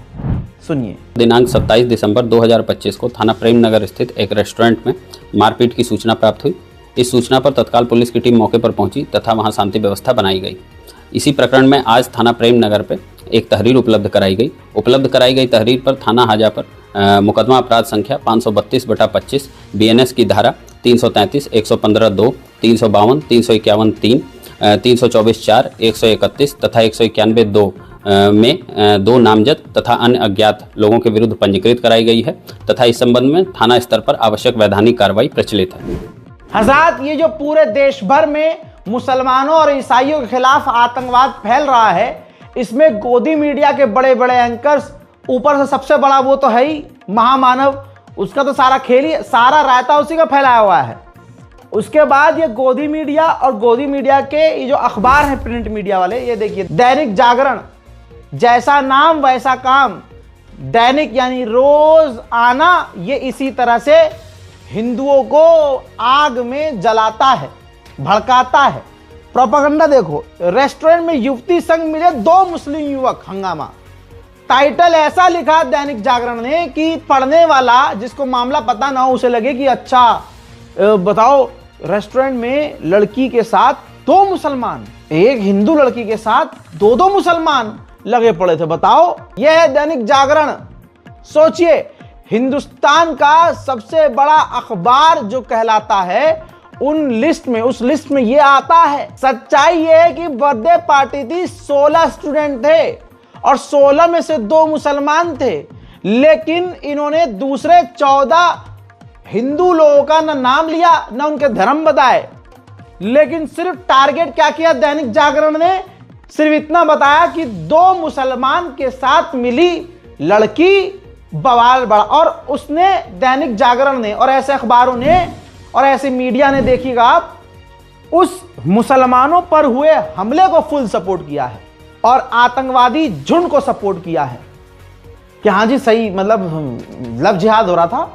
सुनिए। दिनांक 27 दिसंबर 2025 को थाना प्रेम नगर स्थित एक रेस्टोरेंट में मारपीट की सूचना प्राप्त हुई। इस सूचना पर तत्काल पुलिस की टीम मौके पर पहुंची तथा वहां शांति व्यवस्था बनाई गई। इसी प्रकरण में आज थाना प्रेम नगर पे एक तहरीर उपलब्ध कराई गई तहरीर पर थाना हाजा पर मुकदमा अपराध संख्या 532/25 BNS की धारा 333, 115(2), 352, 351(3), 324(4), 131 तथा 191(2) में 2 नामजद तथा अन्य अज्ञात लोगों के विरुद्ध पंजीकृत कराई गई है तथा इस संबंध में थाना स्तर पर आवश्यक वैधानिक कार्रवाई प्रचलित है। हज़रात, ये जो पूरे देश भर में मुसलमानों और ईसाइयों के खिलाफ आतंकवाद फैल रहा है, इसमें गोदी मीडिया के बड़े बड़े एंकर्स, ऊपर से सबसे बड़ा वो तो है ही महामानव, उसका तो सारा खेल ही, सारा रायता उसी का फैलाया हुआ है। उसके बाद ये गोदी मीडिया और गोदी मीडिया के ये जो अखबार हैं प्रिंट मीडिया वाले, ये देखिए दैनिक जागरण, जैसा नाम वैसा काम, दैनिक यानी रोज आना, ये इसी तरह से हिंदुओं को आग में जलाता है, भड़काता है। प्रोपेगेंडा देखो, रेस्टोरेंट में युवती संग मिले 2 मुस्लिम युवक, हंगामा। टाइटल ऐसा लिखा दैनिक जागरण ने कि पढ़ने वाला जिसको मामला पता ना हो उसे लगे कि अच्छा बताओ, रेस्टोरेंट में लड़की के साथ 2 मुसलमान, एक हिंदू लड़की के साथ 2 मुसलमान लगे पड़े थे। बताओ, यह है दैनिक जागरण। सोचिए, हिंदुस्तान का सबसे बड़ा अखबार जो कहलाता है, उस लिस्ट में ये आता है। सच्चाई ये है कि बर्थडे पार्टी थी, 16 स्टूडेंट थे और 16 में से 2 मुसलमान थे, लेकिन इन्होंने दूसरे 14 हिंदू लोगों का ना नाम लिया ना उनके धर्म बताए, लेकिन सिर्फ टारगेट क्या किया दैनिक जागरण ने, सिर्फ इतना बताया कि 2 मुसलमान के साथ मिली लड़की, बवाल बड़ा। और उसने, दैनिक जागरण ने और ऐसे अखबारों ने और ऐसे मीडिया ने, देखिएगा आप, उस मुसलमानों पर हुए हमले को फुल सपोर्ट किया है और आतंकवादी झुंड को सपोर्ट किया है कि हाँ जी सही, मतलब लव जिहाद हो रहा था।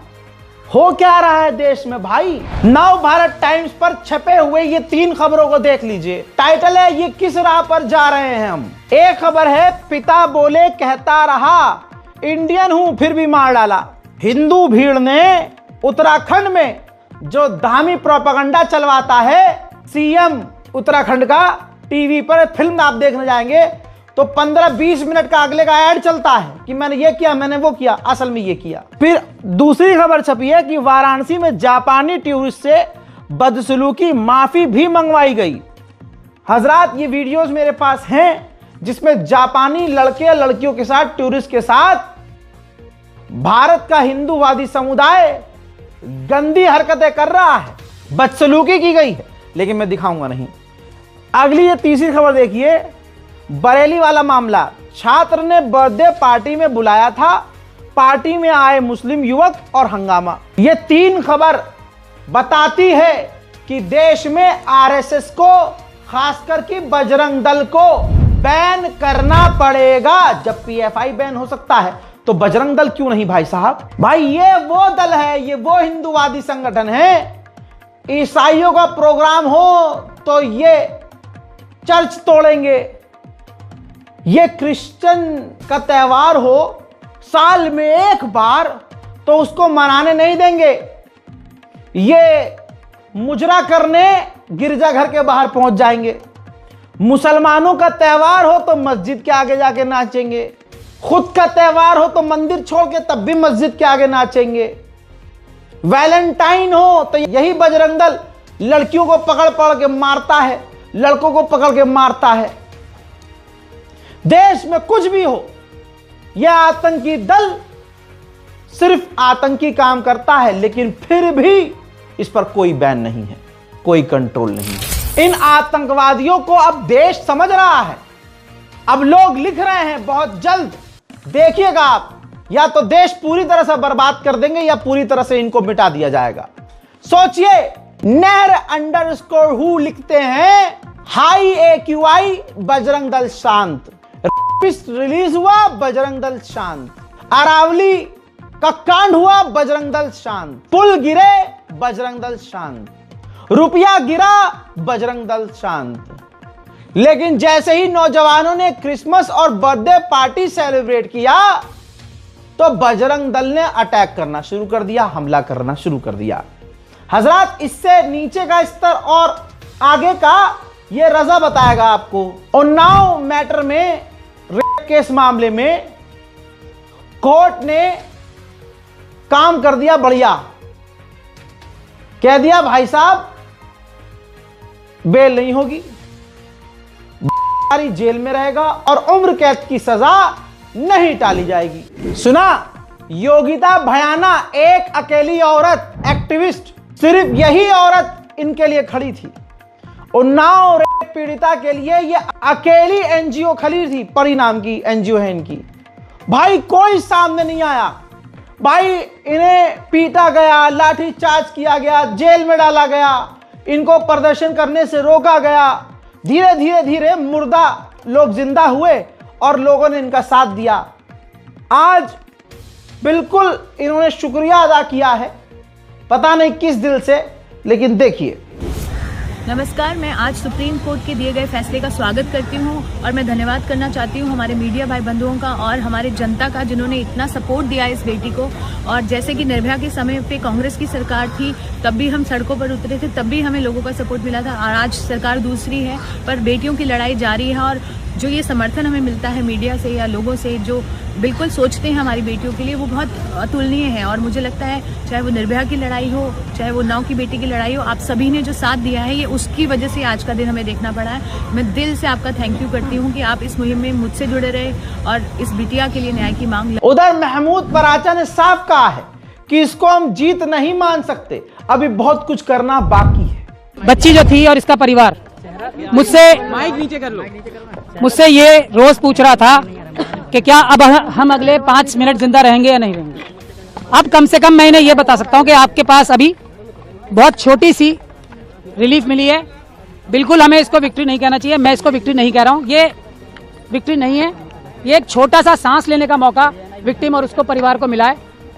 हो क्या रहा है देश में भाई? नव भारत टाइम्स पर छपे हुए ये 3 खबरों को देख लीजिए। टाइटल है ये किस राह पर जा रहे हैं हम। एक खबर है, पिता बोले कहता रहा इंडियन हूं फिर भी मार डाला। हिंदू भीड़ ने उत्तराखंड में जो धामी प्रोपेगेंडा चलवाता है, सीएम उत्तराखंड का टीवी पर फिल्म आप देखने जाएंगे तो 15-20 मिनट का अगले का ऐड चलता है कि मैंने ये किया, मैंने वो किया, असल में ये किया। फिर दूसरी खबर छपी है कि वाराणसी में जापानी टूरिस्ट से बदसलूकी, माफी भी मंगवाई गई। हजरात, ये वीडियोस मेरे पास हैं जिसमें जापानी लड़के लड़कियों के साथ, टूरिस्ट के साथ भारत का हिंदूवादी समुदाय गंदी हरकतें कर रहा है, बदसलूकी की गई है, लेकिन मैं दिखाऊंगा नहीं। अगली ये तीसरी खबर देखिए, बरेली वाला मामला। छात्र ने बर्थडे पार्टी में बुलाया था, पार्टी में आए मुस्लिम युवक और हंगामा। ये 3 खबर बताती है कि देश में आरएसएस को, खासकर कि बजरंग दल को बैन करना पड़ेगा। जब पीएफआई बैन हो सकता है तो बजरंग दल क्यों नहीं भाई साहब? भाई ये वो दल है, ये वो हिंदूवादी संगठन है। ईसाइयों का प्रोग्राम हो तो ये चर्च तोड़ेंगे, ये क्रिश्चियन का त्यौहार हो साल में एक बार तो उसको मनाने नहीं देंगे, ये मुजरा करने गिरजाघर के बाहर पहुंच जाएंगे। मुसलमानों का त्यौहार हो तो मस्जिद के आगे जाके नाचेंगे, खुद का त्यौहार हो तो मंदिर छोड़ के तब भी मस्जिद के आगे नाचेंगे। वैलेंटाइन हो तो यही बजरंग दल लड़कियों को पकड़ पकड़ के मारता है, लड़कों को पकड़ के मारता है। देश में कुछ भी हो, यह आतंकी दल सिर्फ आतंकी काम करता है, लेकिन फिर भी इस पर कोई बैन नहीं है, कोई कंट्रोल नहीं है। इन आतंकवादियों को अब देश समझ रहा है। अब लोग लिख रहे हैं बहुत जल्द देखिएगा आप, या तो देश पूरी तरह से बर्बाद कर देंगे या पूरी तरह से इनको मिटा दिया जाएगा। सोचिए, NER_WHO लिखते हैं हाई AQI बजरंग दल शांत, रिलीज हुआ बजरंग दल शांत, अरावली का कांड हुआ बजरंग दल शांत, पुल गिरे बजरंग दल शांत, रुपया गिरा बजरंग दल शांत। लेकिन जैसे ही नौजवानों ने क्रिसमस और बर्थडे पार्टी सेलिब्रेट किया तो बजरंग दल ने अटैक करना शुरू कर दिया, हमला करना शुरू कर दिया। हजरात, इससे नीचे का स्तर और आगे का ये रजा बताएगा आपको। उन्नाव मैटर में, रेप केस मामले में कोर्ट ने काम कर दिया बढ़िया, कह दिया भाई साहब बेल नहीं होगी, जेल में रहेगा और उम्र कैद की सजा नहीं टाली जाएगी। सुना, योगिता भयाना एक अकेली औरत एक्टिविस्ट, सिर्फ यही औरत इनके लिए खड़ी थी। उन्नाव रेप पीड़िता के लिए ये अकेली एनजीओ खड़ी थी, परिणाम की एनजीओ है इनकी। भाई कोई सामने नहीं आया, भाई इन्हें पीटा गया, लाठीचार्ज किया गया, जेल में डाला गया, इनको प्रदर्शन करने से रोका गया। धीरे धीरे धीरे मुर्दा लोग जिंदा हुए और लोगों ने इनका साथ दिया। आज बिल्कुल इन्होंने शुक्रिया अदा किया है, पता नहीं किस दिल से, लेकिन देखिए। नमस्कार, मैं आज सुप्रीम कोर्ट के दिए गए फैसले का स्वागत करती हूं और मैं धन्यवाद करना चाहती हूं हमारे मीडिया भाई बंधुओं का और हमारे जनता का, जिन्होंने इतना सपोर्ट दिया इस बेटी को। और जैसे कि निर्भया के समय पे कांग्रेस की सरकार थी, तब भी हम सड़कों पर उतरे थे, तब भी हमें लोगों का सपोर्ट मिला था। और आज सरकार दूसरी है, पर बेटियों की लड़ाई जारी है। और जो ये समर्थन हमें मिलता है मीडिया से या लोगों से जो बिल्कुल सोचते हैं हमारी बेटियों के लिए, वो बहुत अतुलनीय है। और मुझे लगता है चाहे वो निर्भया की लड़ाई हो, चाहे वो नाव की बेटी की लड़ाई हो, आप सभी ने जो साथ दिया है, ये उसकी वजह से आज का दिन हमें देखना पड़ा है। मैं दिल से आपका थैंक यू करती हूँ कि आप इस मुहिम में मुझसे जुड़े रहे और इस बिटिया के लिए न्याय की मांग। उधर महमूद पराचा ने साफ कहा है कि इसको हम जीत नहीं मान सकते, अभी बहुत कुछ करना बाकी है। बच्ची जो थी और इसका परिवार मुझसे ये रोज पूछ रहा था कि क्या अब हम अगले 5 मिनट जिंदा रहेंगे या नहीं रहेंगे। अब कम से कम मैं इन्हें ये बता सकता हूँ कि आपके पास अभी बहुत छोटी सी रिलीफ मिली है। बिल्कुल हमें इसको विक्ट्री नहीं कहना चाहिए, मैं इसको विक्ट्री नहीं कह रहा हूँ, ये विक्ट्री नहीं है, ये एक छोटा सा सांस लेने का मौका विक्टिम और उसको परिवार को मिला है।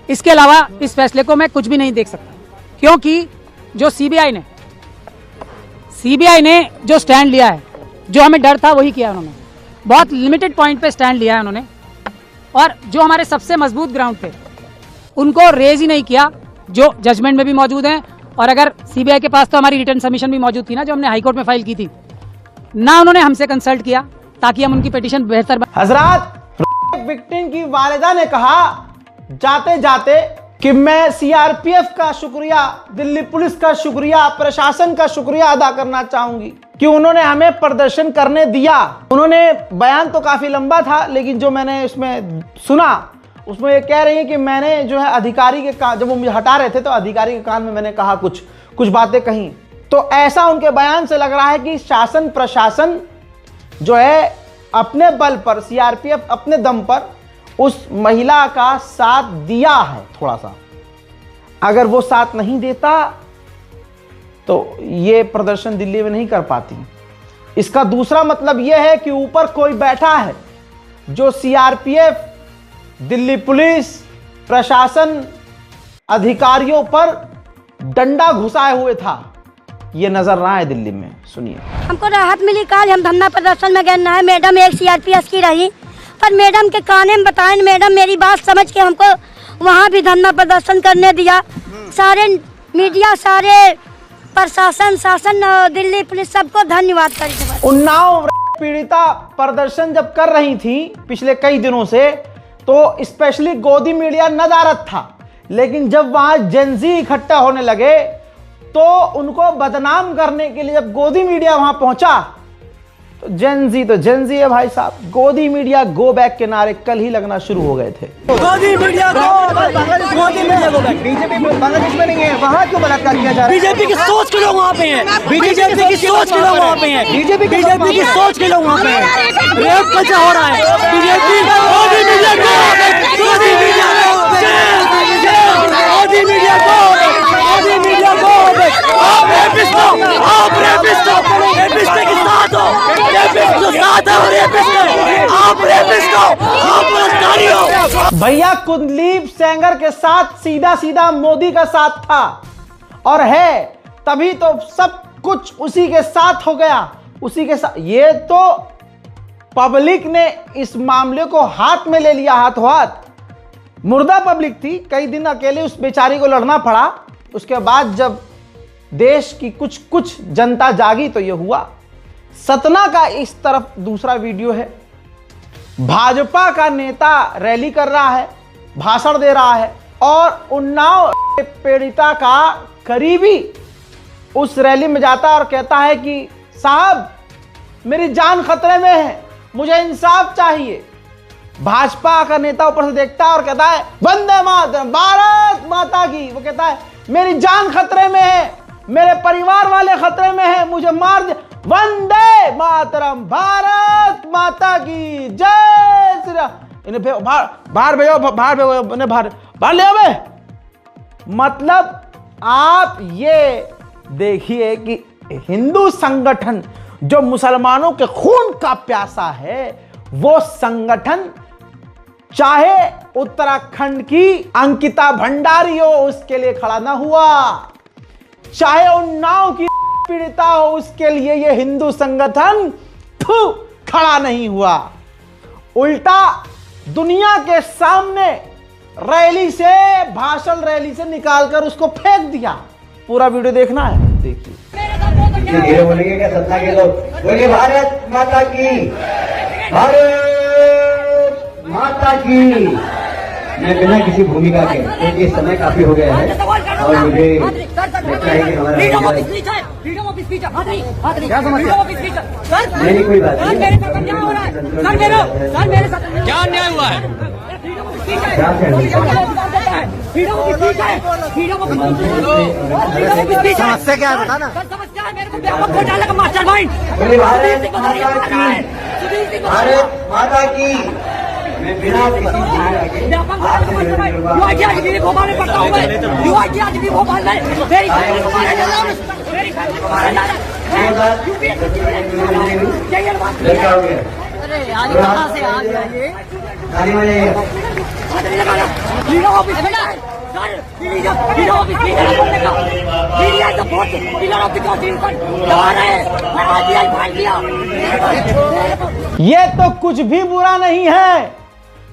इसके अलावा इस फैसले को मैं कुछ भी नहीं देख सकता, क्योंकि जो सीबीआई ने जो स्टैंड लिया है, जो हमें डर था वही किया उन्होंने। बहुत लिमिटेड पॉइंट पे स्टैंड लिया है उन्होंने, और जो हमारे सबसे मजबूत ग्राउंड थे उनको रेज ही नहीं किया, जो जजमेंट में भी मौजूद हैं। और अगर सीबीआई के पास तो हमारी रिटर्न सबमिशन भी मौजूद थी ना, जो हमने हाईकोर्ट में फाइल की थी ना, उन्होंने हमसे कंसल्ट किया ताकि हम उनकी पिटीशन बेहतर। हजरात, विक्टिम की वालिदा ने कहा जाते जाते कि मैं सीआरपीएफ का शुक्रिया, दिल्ली पुलिस का शुक्रिया, प्रशासन का शुक्रिया अदा करना चाहूंगी कि उन्होंने हमें प्रदर्शन करने दिया। उन्होंने बयान तो काफी लंबा था, लेकिन जो मैंने उसमें सुना उसमें ये कह रही है कि मैंने जो है अधिकारी के कान, जब वो मुझे हटा रहे थे तो अधिकारी के कान में मैंने कहा कुछ बातें कहीं। तो ऐसा उनके बयान से लग रहा है कि शासन प्रशासन जो है अपने बल पर, सीआरपीएफ अपने दम पर उस महिला का साथ दिया है। थोड़ा सा अगर वो साथ नहीं देता तो ये प्रदर्शन दिल्ली में नहीं कर पाती। इसका दूसरा मतलब यह है कि ऊपर कोई बैठा है जो सीआरपीएफ, दिल्ली पुलिस, प्रशासन, अधिकारियों पर डंडा घुसाए हुए था। ये नजर ना आए दिल्ली में। सुनिए। हमको राहत मिली, कल हम धरना प्रदर्शन में गए ना, मैडम एक सीआरपीएफ की रही, पर मैडम के काने में बताएं, मैडम मेरी बात समझ के हमको वहाँ भी धरना प्रदर्शन करने दिया। सारे मीडिया, सारे प्रशासन, शासन, दिल्ली पुलिस, सबको धन्यवाद करें। उन्नाव पीड़िता प्रदर्शन जब कर रही थी पिछले कई दिनों से, तो स्पेशली गोदी मीडिया नदारत था, लेकिन जब वहां जेनजी इकट्ठा होने लगे तो उनको बदनाम करने के लिए जब गोदी मीडिया वहां पहुंचा, तो जेनजी है भाई साहब। गोदी मीडिया गो बैक के नारे कल ही लगना शुरू हो गए थे। गोदी media go back. BJP Bangladesh में नहीं है, वहाँ क्यों बलात्कार किया जा रहा है? बीजेपी की सोच के लोग वहाँ पे हैं, बीजेपी की सोच के लोग वहाँ पे हैं, बीजेपी की सोच के लोग वहाँ पे हैं। रेप कल्चर हो रहा है, बीजेपी गोदी मीडिया को, गोदी मीडिया को, गोदी मीडिया को, गोदी मीडिया को, आप रेपिस्टों, आप रेपिस्टों, रेपिस्ट के साथ हो, रेपिस्ट के साथ हो, रेपिस्ट, आप रेपिस्ट हो, आप बलात्कारी हो। भैया कुलदीप सेंगर के साथ सीधा सीधा मोदी का साथ था और है, तभी तो सब कुछ उसी के साथ हो गया, उसी के साथ। ये तो पब्लिक ने इस मामले को हाथ में ले लिया, हाथों हाथ। मुर्दा पब्लिक थी, कई दिन अकेले उस बेचारी को लड़ना पड़ा। उसके बाद जब देश की कुछ जनता जागी तो ये हुआ। सतना का इस तरफ दूसरा वीडियो है, भाजपा का नेता रैली कर रहा है, भाषण दे रहा है, और उन्नाव पीड़िता का करीबी उस रैली में जाता है और कहता है कि साहब मेरी जान खतरे में है, मुझे इंसाफ चाहिए। भाजपा का नेता ऊपर से देखता है और कहता है वंदे मातरम, भारत माता की। वो कहता है मेरी जान खतरे में है, मेरे परिवार वाले खतरे में है, मुझे मार दे। वंदे मातरम, भारत माता की जय श्री राम। इन्हें बाहर भेजो, बाहर ले आवे। मतलब आप ये देखिए कि हिंदू संगठन जो मुसलमानों के खून का प्यासा है, वो संगठन चाहे उत्तराखंड की अंकिता भंडारी हो उसके लिए खड़ा ना हुआ, चाहे उन्नाव की पीड़िता हो उसके लिए ये हिंदू संगठन खड़ा नहीं हुआ। उल्टा दुनिया के सामने रैली से, भाषण रैली से निकालकर उसको फेंक दिया। पूरा वीडियो देखना है, देखिए। धीरे बोलेंगे क्या सत्ता के लोग? बोलिए भारत माता की, भारत माता की। मैं बिना किसी भूमिका के, क्योंकि समय काफी हो गया है और मुझे लगता है कि हमारा क्या समस्या? नहीं, कोई बात नहीं। क्या अन्याय हुआ है? समस्या क्या है बताना? भारत माता की। मैं बिना ये तो कुछ भी बुरा नहीं है।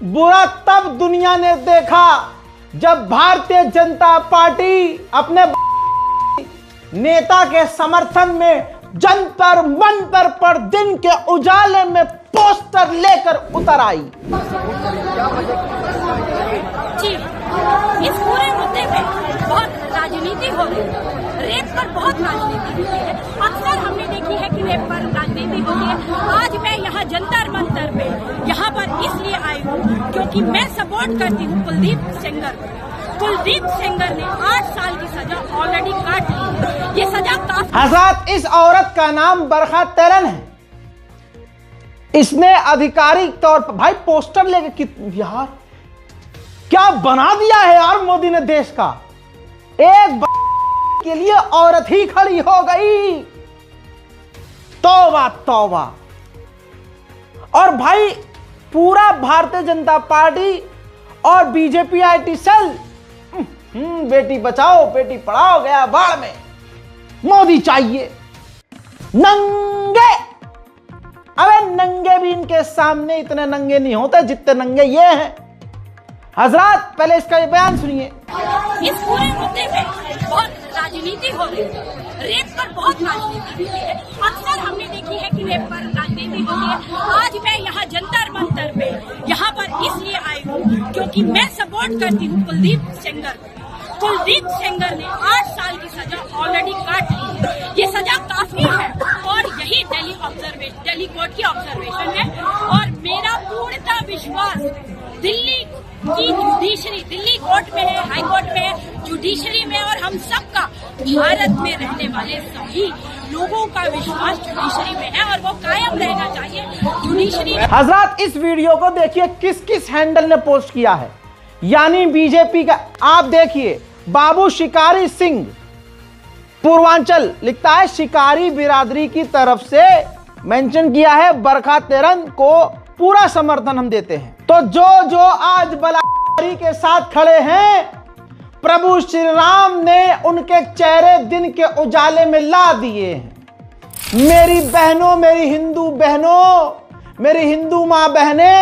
बुरा तब दुनिया ने देखा जब भारतीय जनता पार्टी अपने नेता के समर्थन में जंतर मंतर पर दिन के उजाले में पोस्टर लेकर उतर आई। जी, इस पूरे मुद्दे पे बहुत राजनीति हो रही है। रेप पर बहुत राजनीति होती है। अक्सर हमने देखी है कि रेप पर राजनीति होती है। आज मैं यहाँ जंतर मंतर पे यहाँ पर इसलिए आई हूँ क्योंकि मैं सपोर्ट करती हूँ कुलदीप सेंगर को। कुलदीप सेंगर ने 8 साल की सजा ऑलरेडी काट ली है। ये सजा काफी। हजरत, इस औरत का नाम बरखा तेरन है। इसने आधिकारिक तौर पर भाई पोस्टर लेके यार क्या बना दिया है यार मोदी ने देश का। एक के लिए औरत ही खड़ी हो गई। तौबा तौबा। और भाई पूरा भारतीय जनता पार्टी और BJP IT cell Beti Bachao Beti Padhao गया बाढ़ में। मोदी चाहिए। नंगे, अबे नंगे भी इनके सामने इतने नंगे नहीं होते जितने नंगे ये हैं। हजरत, पहले इसका ये बयान सुनिए। इस पूरे मुद्दे पे बहुत राजनीति हो रही है। रेप पर बहुत राजनीति होती है। अक्सर हमने देखी है कि रेप पर राजनीति होती है। आज मैं यहाँ जंतर मंतर पे यहाँ पर इसलिए आई हूँ क्योंकि मैं सपोर्ट करती हूँ कुलदीप सेंगर को। कुलदीप सेंगर ने 8 साल की सजा ऑलरेडी काट ली है। ये सजा काफी है और यही दिल्ली कोर्ट की ऑब्जर्वेशन है। और मेरा पूर्णतः विश्वास दिल्ली की जुडिशरी, दिल्ली कोर्ट में है, हाई कोर्ट में है, जुडिशरी में, और हम सबका भारत में रहने वाले सभी लोगों का विश्वास जुडिशरी में है और वो कायम रहना चाहिए जुडिशरी। हजरत, इस वीडियो को देखिए किस किस हैंडल ने पोस्ट किया है। यानी बीजेपी का, आप देखिए, बाबू शिकारी सिंह पूर्वांचल लिखता है, शिकारी बिरादरी की तरफ से मेंशन किया है बरखा तेरन को पूरा समर्थन हम देते हैं। तो जो आज बलात्कारी के साथ खड़े हैं, प्रभु श्री राम ने उनके चेहरे दिन के उजाले में ला दिए हैं। मेरी बहनों, मेरी हिंदू बहनों, मेरी हिंदू मां बहने,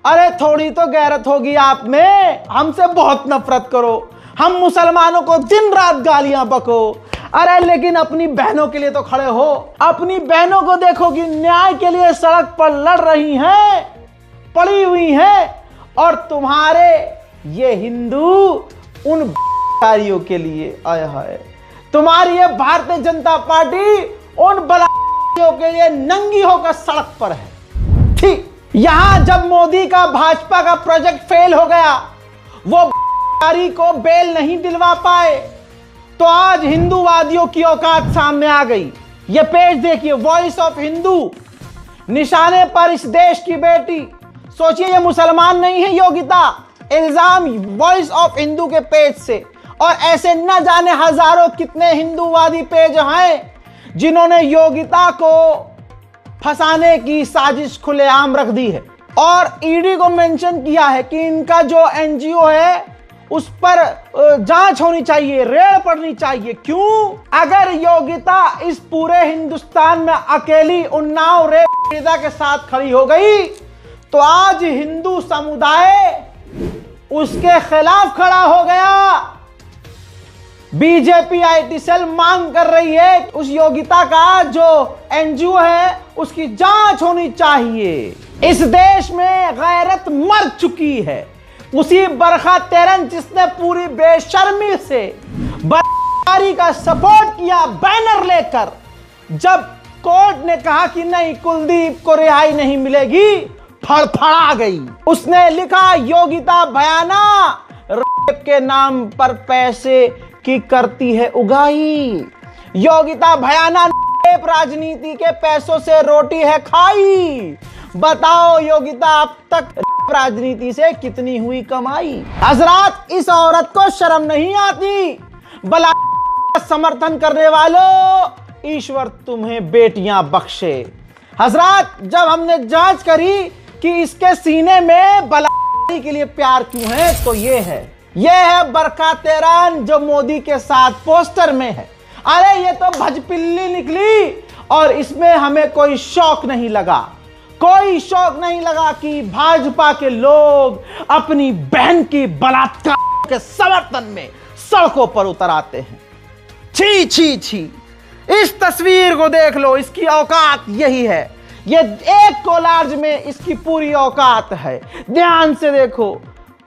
अरे थोड़ी तो गैरत होगी आप में। हमसे बहुत नफरत करो, हम मुसलमानों को दिन रात गालियां बको, अरे लेकिन अपनी बहनों के लिए तो खड़े हो। अपनी बहनों को देखो कि न्याय के लिए सड़क पर लड़ रही हैं, पड़ी हुई हैं, और तुम्हारे ये हिंदू उन बलात्कारियों के लिए आया है। तुम्हारी ये भारतीय जनता पार्टी उन बलात्कारियों के लिए नंगी होकर सड़क पर है। ठीक, यहां जब मोदी का भाजपा का प्रोजेक्ट फेल हो गया, वो बलात्कारी को बेल नहीं दिलवा पाए, तो आज हिंदूवादियों की औकात सामने आ गई। ये पेज देखिए, वॉइस ऑफ हिंदू, निशाने पर इस देश की बेटी। सोचिए ये मुसलमान नहीं है योगिता, इल्जाम वॉइस ऑफ हिंदू के पेज से। और ऐसे न जाने हजारों कितने हिंदूवादी पेज हैं जिन्होंने योगिता को फंसाने की साजिश खुलेआम रख दी है और ईडी को मेंशन किया है कि इनका जो एनजीओ है उस पर जांच होनी चाहिए, रेड पड़नी चाहिए। क्यों? अगर योगिता इस पूरे हिंदुस्तान में अकेली उन्नाव रेप पीड़िता के साथ खड़ी हो गई तो आज हिंदू समुदाय उसके खिलाफ खड़ा हो गया। बीजेपी आईटी सेल मांग कर रही है उस योगिता का जो एनजीओ है उसकी जांच होनी चाहिए। इस देश में गैरत मर चुकी है। उसी बरखा तेरन जिसने पूरी बेशर्मी से बदकारी का सपोर्ट किया बैनर लेकर, जब कोर्ट ने कहा कि नहीं कुलदीप को रिहाई नहीं मिलेगी, फड़फड़ा गई। उसने लिखा योगिता भयाना रेप के नाम पर पैसे की करती है उगाही। योगिता भयाना रेप राजनीति के पैसों से रोटी है खाई। बताओ योगिता अब तक राजनीति से कितनी हुई कमाई। हजरात, इस औरत को शर्म नहीं आती। बला समर्थन करने वालों, ईश्वर तुम्हें बेटियां बख्शे। हजरात, जब हमने जांच करी कि इसके सीने में बला के लिए प्यार क्यों है तो ये है बरखा तेरान जो मोदी के साथ पोस्टर में है। अरे ये तो भजपिल्ली निकली और इसमें हमें कोई शौक नहीं लगा कि भाजपा के लोग अपनी बहन की बलात्कार के समर्थन में सड़कों पर उतर आते हैं। छी छी छी, इस तस्वीर को देख लो, इसकी औकात यही है। ये एक कोलाज में इसकी पूरी औकात है। ध्यान से देखो,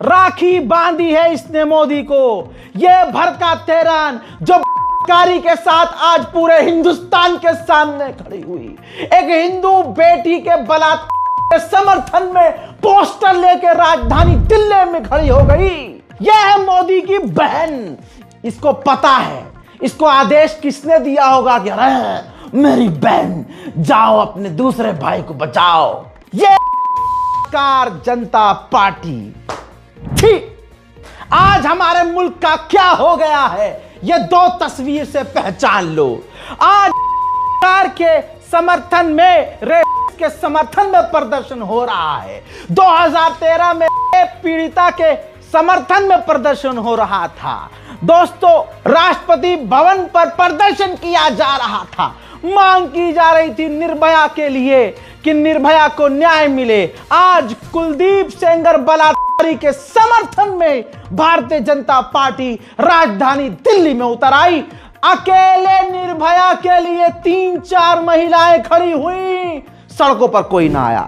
राखी बांधी है इसने मोदी को। ये भड़का तेरान जो कारी के साथ आज पूरे हिंदुस्तान के सामने खड़ी हुई, एक हिंदू बेटी के बलात्कार के समर्थन में पोस्टर लेकर राजधानी दिल्ली में खड़ी हो गई। यह है मोदी की बहन। इसको पता है, इसको आदेश किसने दिया होगा कि अरे मेरी बहन जाओ अपने दूसरे भाई को बचाओ। ये जनता पार्टी थी। आज हमारे मुल्क का क्या हो गया है ये दो तस्वीर से पहचान लो। आज सरकार के समर्थन में रेप के समर्थन में प्रदर्शन हो रहा है। 2013 में रेप पीड़िता के समर्थन में प्रदर्शन हो रहा था। दोस्तों, राष्ट्रपति भवन पर प्रदर्शन किया जा रहा था। मांग की जा रही थी निर्भया के लिए कि निर्भया को न्याय मिले। आज कुलदीप सेंगर बलात्कारी के समर्थन में भारतीय जनता पार्टी राजधानी दिल्ली में उतर आई। अकेले निर्भया के लिए 3-4 महिलाएं खड़ी हुई, सड़कों पर कोई ना आया।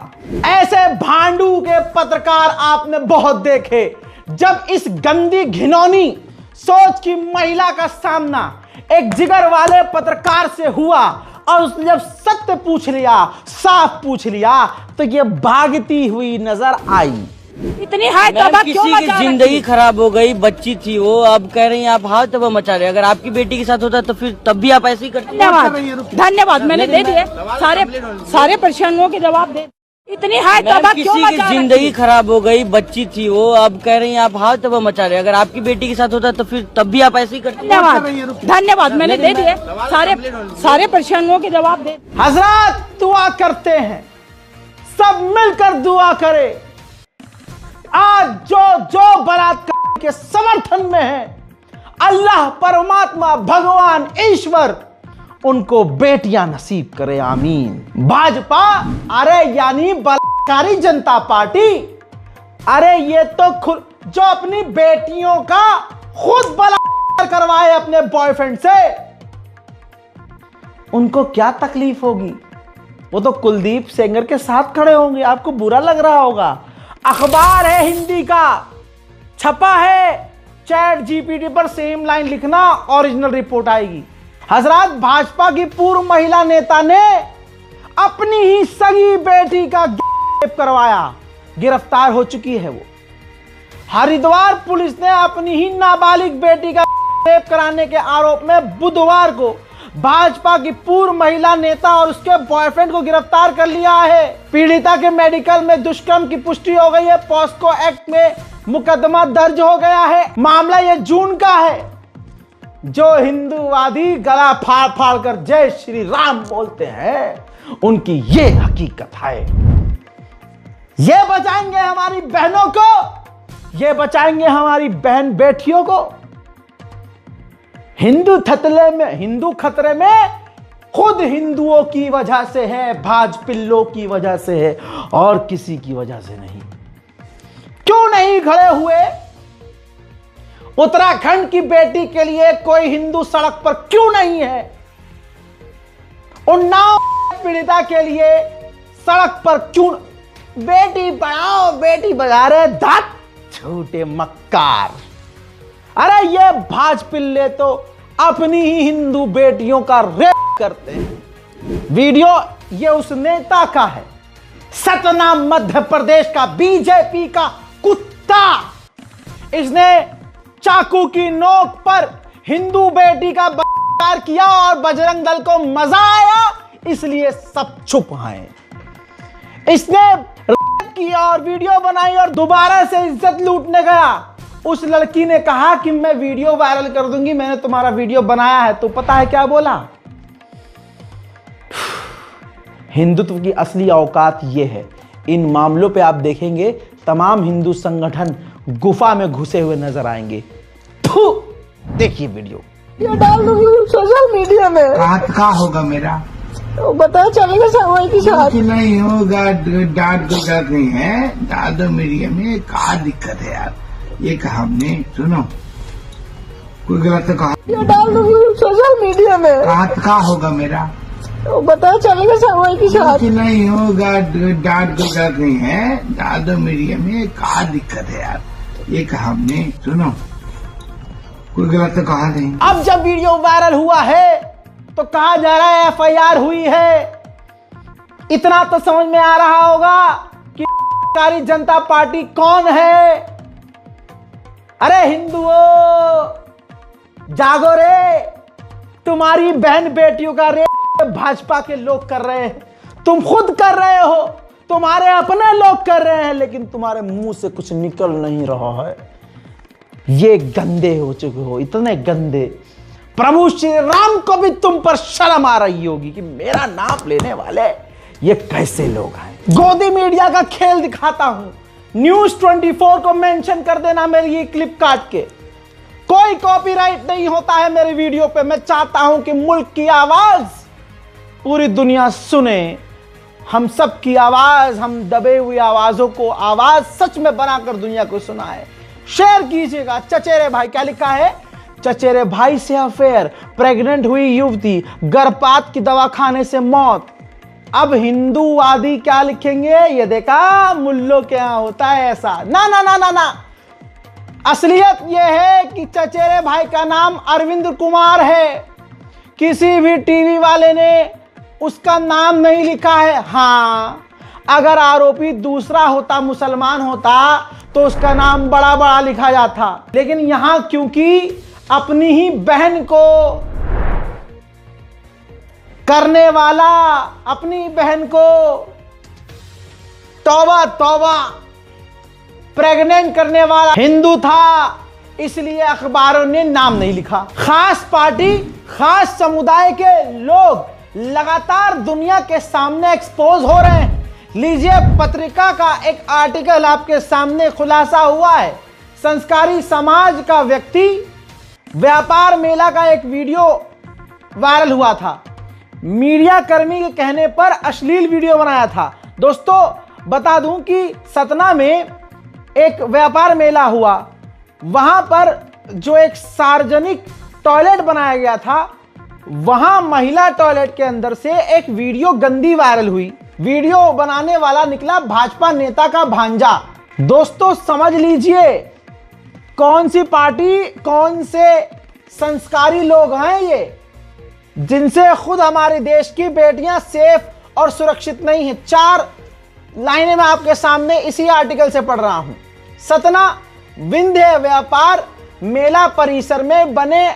ऐसे भांडू के पत्रकार आपने बहुत देखे। जब इस गंदी घिनौनी सोच की महिला का सामना एक जिगर वाले पत्रकार से हुआ और उसने जब सत्य पूछ लिया, साफ पूछ लिया, तो ये भागती हुई नजर आई। इतनी हाय तबाह क्यों मचा रही? किसी की जिंदगी खराब हो गई, बच्ची थी वो, अब कह रही हैं आप हाय तबाह मचा रहे। अगर आपकी बेटी के साथ होता तो फिर तब भी आप ऐसे ही करते। धन्यवाद, मैंने दे दिए सारे प्रश्नों के जवाब दे। इतनी हाय तबाह क्यों मचा रही? किसी की जिंदगी खराब हो गई, बच्ची थी वो, अब कह रही हैं आप हाय तबाह मचा रहे। अगर आपकी बेटी के साथ होता तो फिर तब भी आप ऐसे ही करते। धन्यवाद, मैंने दे दिए सारे प्रश्नों के जवाब दे। हजरात, दुआ करते हैं, सब मिलकर दुआ करें। आज जो बलात्कार के समर्थन में है, अल्लाह परमात्मा भगवान ईश्वर उनको बेटियां नसीब करे, आमीन। भाजपा अरे यानी बलात्कारी जनता पार्टी, अरे ये तो खुद जो अपनी बेटियों का खुद बलात्कार करवाए अपने बॉयफ्रेंड से, उनको क्या तकलीफ होगी? वो तो कुलदीप सेंगर के साथ खड़े होंगे। आपको बुरा लग रहा होगा। अखबार है हिंदी का, छपा है, चैट जीपीटी पर सेम लाइन लिखना, ओरिजिनल रिपोर्ट आएगी। हजरात, भाजपा की पूर्व महिला नेता ने अपनी ही सगी बेटी का रेप करवाया, गिरफ्तार हो चुकी है वो। हरिद्वार पुलिस ने अपनी ही नाबालिग बेटी का रेप कराने के आरोप में बुधवार को भाजपा की पूर्व महिला नेता और उसके बॉयफ्रेंड को गिरफ्तार कर लिया है। पीड़िता के मेडिकल में दुष्कर्म की पुष्टि हो गई है। पॉस्को एक्ट में मुकदमा दर्ज हो गया है। मामला यह जून का है। जो हिंदूवादी गला फाड़ फाड़ कर जय श्री राम बोलते हैं, उनकी ये हकीकत है। ये बचाएंगे हमारी बहनों को, ये बचाएंगे हमारी बहन बेटियों को। हिंदू खतरे में खुद हिंदुओं की वजह से है, भाजपिल्लों की वजह से है, और किसी की वजह से नहीं। क्यों नहीं खड़े हुए? उत्तराखंड की बेटी के लिए कोई हिंदू सड़क पर क्यों नहीं है? उन्नाव पीड़िता के लिए सड़क पर क्यों? बेटी पढ़ाओ बेटी बचा रहे दांत छोटे मक्कार। अरे ये भाजपिल्ले तो अपनी ही हिंदू बेटियों का रेप करते हैं। वीडियो ये उस नेता का है, सतना मध्य प्रदेश का बीजेपी का कुत्ता। इसने चाकू की नोक पर हिंदू बेटी का बलात्कार किया और बजरंग दल को मजा आया, इसलिए सब चुप हैं। इसने रेप किया और वीडियो बनाई और दोबारा से इज्जत लूटने गया। उस लड़की ने कहा कि मैं वीडियो वायरल कर दूंगी, मैंने तुम्हारा वीडियो बनाया है। तो पता है क्या बोला? हिंदुत्व की असली औकात यह है। इन मामलों पे आप देखेंगे तमाम हिंदू संगठन गुफा में घुसे हुए नजर आएंगे। देखिए वीडियो, ये डाल दूंगी सोशल मीडिया में। कहाँ होगा मेरा? तो पता चलेगा सामूहिक के साथ कि नहीं होगा। डांट कोई गलत नहीं है, डाल दो मीडिया में। क्या दिक्कत है यार? ये कहा हमने, सुनो, कोई गलत तो कहा। ये डाल दूंगी सोशल मीडिया में। कहाँ होगा मेरा? तो पता चलेगा सामूहिक के साथ कि नहीं होगा। डांट कोई गलत नहीं है, डाल दो मीडिया में। क्या दिक्कत है यार? ये कहा हमने, सुनो, कोई गलत तो कहा नहीं। अब जब वीडियो वायरल हुआ है तो कहा जा रहा है एफआईआर हुई है। इतना तो समझ में आ रहा होगा कि कारी जनता पार्टी कौन है। अरे हिंदुओं जागो रे, तुम्हारी बहन बेटियों का रेप भाजपा के लोग कर रहे हैं, तुम खुद कर रहे हो, तुम्हारे अपने लोग कर रहे हैं, लेकिन तुम्हारे मुंह से कुछ निकल नहीं रहा है। ये गंदे हो चुके हो, इतने गंदे। प्रभु श्री राम को भी तुम पर शर्म आ रही होगी कि मेरा नाम लेने वाले ये कैसे लोग हैं। गोदी मीडिया का खेल दिखाता हूं, न्यूज 24 को मेंशन कर देना मेरी ये क्लिप काट के। कोई कॉपीराइट नहीं होता है मेरे वीडियो पे। मैं चाहता हूं कि मुल्क की आवाज पूरी दुनिया सुने, हम सब की आवाज, हम दबे हुई आवाजों को आवाज सच में बनाकर दुनिया को सुनाए। शेयर कीजिएगा। चचेरे भाई, क्या लिखा है? चचेरे भाई से अफेयर, प्रेग्नेंट हुई युवती, गर्भपात की दवा खाने से मौत। अब हिंदूवादी क्या लिखेंगे? ये देखा, मुल्लों के यहां होता है ऐसा। ना ना ना ना ना, असलियत यह है कि चचेरे भाई का नाम अरविंद कुमार है। किसी भी टीवी वाले ने उसका नाम नहीं लिखा है। हाँ, अगर आरोपी दूसरा होता, मुसलमान होता, तो उसका नाम बड़ा बड़ा लिखा जाता। लेकिन यहां क्योंकि अपनी ही बहन को करने वाला, अपनी बहन को तौबा तौबा प्रेग्नेंट करने वाला हिंदू था, इसलिए अखबारों ने नाम नहीं लिखा। खास पार्टी, खास समुदाय के लोग लगातार दुनिया के सामने एक्सपोज हो रहे हैं। लीजिए, पत्रिका का एक आर्टिकल आपके सामने खुलासा हुआ है। संस्कारी समाज का व्यक्ति व्यापार मेला का एक वीडियो वायरल हुआ था। मीडिया कर्मी के कहने पर अश्लील वीडियो बनाया था। दोस्तों बता दूं कि सतना में एक व्यापार मेला हुआ, वहां पर जो एक सार्वजनिक टॉयलेट बनाया गया था, वहां महिला टॉयलेट के अंदर से एक वीडियो गंदी वायरल हुई। वीडियो बनाने वाला निकला भाजपा नेता का भांजा। दोस्तों समझ लीजिए कौन सी पार्टी, कौन से संस्कारी लोग हैं ये, जिनसे खुद हमारे देश की बेटियां सेफ और सुरक्षित नहीं हैं। 4 लाइनें मैं आपके सामने इसी आर्टिकल से पढ़ रहा हूं। सतना विंध्य व्यापार मेला परिसर में बने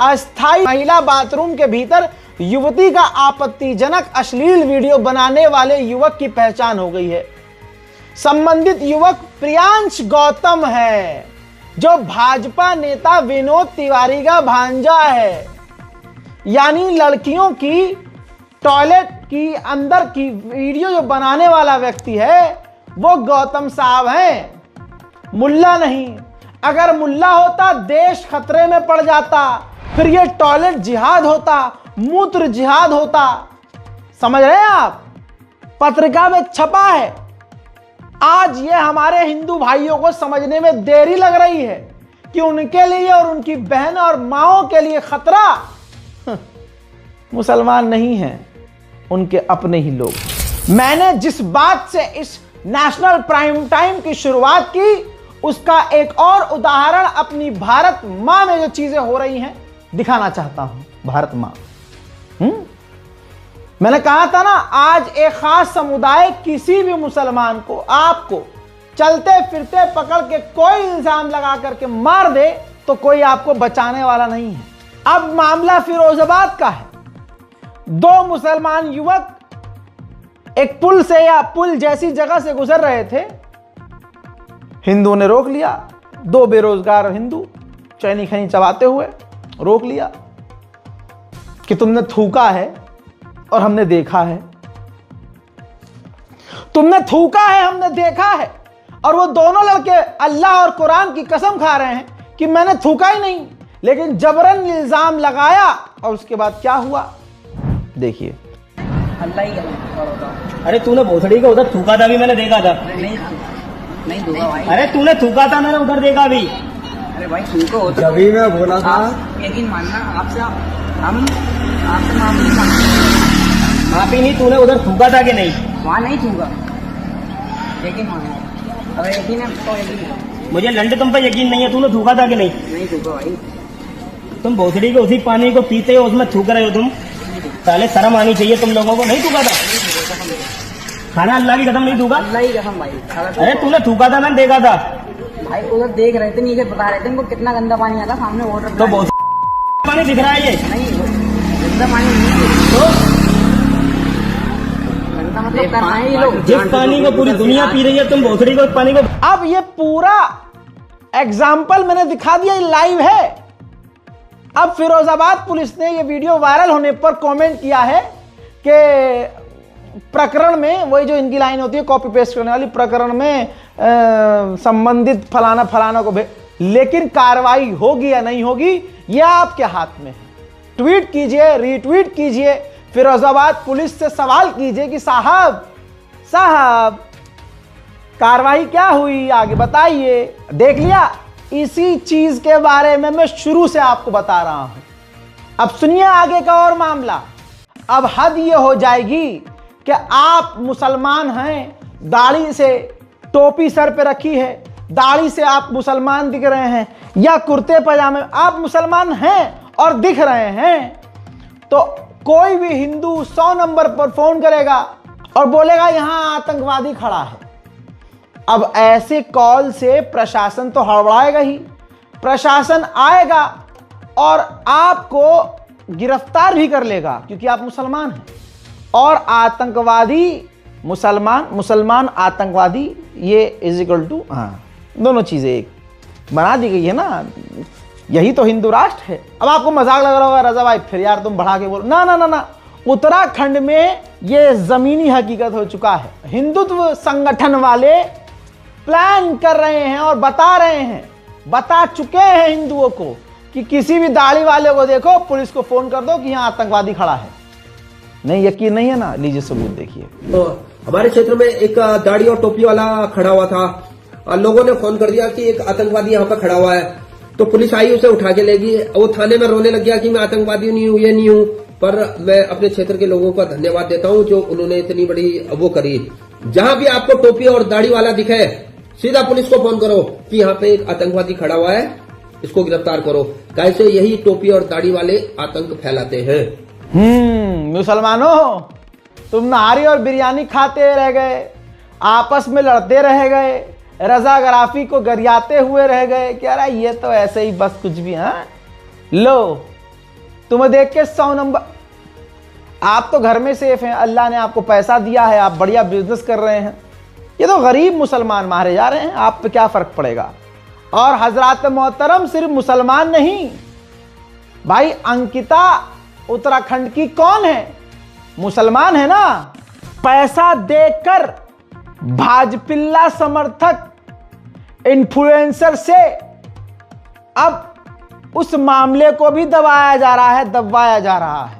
अस्थायी महिला बाथरूम के भीतर युवती का आपत्तिजनक अश्लील वीडियो बनाने वाले युवक की पहचान हो गई है। संबंधित युवक प्रियांश गौतम है। जो भाजपा नेता विनोद तिवारी का भांजा है, यानी लड़कियों की टॉयलेट की अंदर की वीडियो जो बनाने वाला व्यक्ति है वो गौतम साहब हैं, मुल्ला नहीं। अगर मुल्ला होता देश खतरे में पड़ जाता, फिर ये टॉयलेट जिहाद होता, मूत्र जिहाद होता। समझ रहे हैं आप? पत्रिका में छपा है। आज ये हमारे हिंदू भाइयों को समझने में देरी लग रही है कि उनके लिए और उनकी बहन और माओं के लिए खतरा मुसलमान नहीं हैं, उनके अपने ही लोग। मैंने जिस बात से इस नेशनल प्राइम टाइम की शुरुआत की, उसका एक और उदाहरण अपनी भारत मां में जो चीजें हो रही हैं दिखाना चाहता हूं। भारत मां, मैंने कहा था ना, आज एक खास समुदाय किसी भी मुसलमान को, आपको चलते फिरते पकड़ के कोई इल्जाम लगा करके मार दे तो कोई आपको बचाने वाला नहीं है। अब मामला फिरोजाबाद का है। दो मुसलमान युवक एक पुल से या पुल जैसी जगह से गुजर रहे थे, हिंदुओं ने रोक लिया। दो बेरोजगार हिंदू चैनी खैनी चबाते हुए रोक लिया कि तुमने थूका है और हमने देखा है, तुमने थूका है, हमने देखा है। और वो दोनों लड़के अल्लाह और कुरान की कसम खा रहे हैं कि मैंने थूका ही नहीं, लेकिन जबरन इल्जाम लगाया। और उसके बाद क्या हुआ देखिए। अल्लाह ही गलत। अरे तूने भोसड़ी को उधर थूका था, भी मैंने देखा था। नहीं थूका भाई। अरे तूने थूका था, मैंने उधर देखा भी। अरे भाई थूको हो तो जब भी मैं बोला था, यकीन मानना आपसे, हम आपसे माफी मांगते। माफी नहीं, तूने उधर थूका था कि नहीं? वहाँ नहीं थूका, यकीन मानना। अगर यकीन है तो यकीन है। मुझे लंड तुम पर यकीन नहीं है, तूने थूका था कि नहीं? नहीं थूका भाई। तुम भोसड़ी के उसी पानी को पीते हो, उसमें थूक रहे हो तुम। पहले शर्म आनी चाहिए तुम लोगों को। नहीं थूका था? खाना अल्लाह की कसम नहीं थूका? अल्लाह की कसम भाई। अरे तूने थूका था, मैंने देखा था भाई। उधर देख रहे थे, नीचे बता रहे थे उनको कितना गंदा पानी आता सामने वाटर। तो बहुत पानी दिख रहा है ये? नहीं गंदा पानी नहीं, तो गंदा मतलब करना है ये लोग। जिस पानी को पूरी दुनिया पी रही है, तुम भोसड़ी को पानी को। अब ये पूरा एग्जाम्पल मैंने दिखा दिया, ये लाइव है। अब फिरोजाबाद पुलिस ने ये वीडियो वायरल होने पर कमेंट किया है कि प्रकरण में, वही जो इनकी लाइन होती है कॉपी पेस्ट करने वाली, प्रकरण में संबंधित फलाना फलाना को लेकिन कार्रवाई होगी या नहीं होगी यह आपके हाथ में है। ट्वीट कीजिए, रीट्वीट कीजिए, फिरोजाबाद पुलिस से सवाल कीजिए कि साहब कार्रवाई क्या हुई, आगे बताइए। देख लिया, इसी चीज के बारे में मैं शुरू से आपको बता रहा हूं। अब सुनिए आगे का और मामला। अब हद ये हो जाएगी कि आप मुसलमान हैं, दाढ़ी से टोपी सर पे रखी है, दाढ़ी से आप मुसलमान दिख रहे हैं, या कुर्ते पजामे आप मुसलमान हैं और दिख रहे हैं, तो कोई भी हिंदू 100 नंबर पर फोन करेगा और बोलेगा यहां आतंकवादी खड़ा है। अब ऐसे कॉल से प्रशासन तो हड़बड़ाएगा ही। प्रशासन आएगा और आपको गिरफ्तार भी कर लेगा क्योंकि आप मुसलमान हैं। और आतंकवादी मुसलमान आतंकवादी, ये इज इक्वल टू, हाँ, दोनों चीजें एक बना दी गई है ना। यही तो हिंदू राष्ट्र है। अब आपको मजाक लग रहा होगा, रजा भाई फिर यार तुम बढ़ा के बोलो। ना ना ना ना, उत्तराखंड में ये जमीनी हकीकत हो चुका है। हिंदुत्व संगठन वाले प्लान कर रहे हैं और बता रहे हैं, बता चुके हैं हिंदुओं को कि किसी भी दाढ़ी वाले को देखो, पुलिस को फोन कर दो कि यहाँ आतंकवादी खड़ा है। नहीं, यकीन नहीं है ना, लीजिए सबूत देखिए। तो हमारे क्षेत्र में एक दाढ़ी और टोपी वाला खड़ा हुआ था और लोगों ने फोन कर दिया कि एक आतंकवादी यहाँ पर खड़ा हुआ है। तो पुलिस आई, उसे उठा के ले गई। वो थाने में रोने लग गया कि मैं आतंकवादी नहीं हूँ, ये नहीं हूँ। पर मैं अपने क्षेत्र के लोगों का धन्यवाद देता हूँ जो उन्होंने इतनी बड़ी वो करी। जहां भी आपको टोपी और दाढ़ी वाला दिखे, सीधा पुलिस को फोन करो कि यहाँ पे एक आतंकवादी खड़ा हुआ है, इसको गिरफ्तार करो। कैसे यही टोपी और दाढ़ी वाले आतंक फैलाते हैं। मुसलमानों, तुम नहारी और बिरयानी खाते रह गए, आपस में लड़ते रह गए, रजागराफी को गरियाते हुए रह गए कि अरे ये तो ऐसे ही बस कुछ भी। हाँ लो, तुम्हें देख के 100 नंबर। आप तो घर में सेफ हैं, अल्लाह ने आपको पैसा दिया है, आप बढ़िया बिजनेस कर रहे हैं। ये तो गरीब मुसलमान मारे जा रहे हैं, आप पे क्या फर्क पड़ेगा। और हजरात मोहतरम सिर्फ मुसलमान नहीं भाई, अंकिता उत्तराखंड की कौन है? मुसलमान है ना। पैसा देकर भाजपिल्ला समर्थक इन्फ्लुएंसर से अब उस मामले को भी दबाया जा रहा है।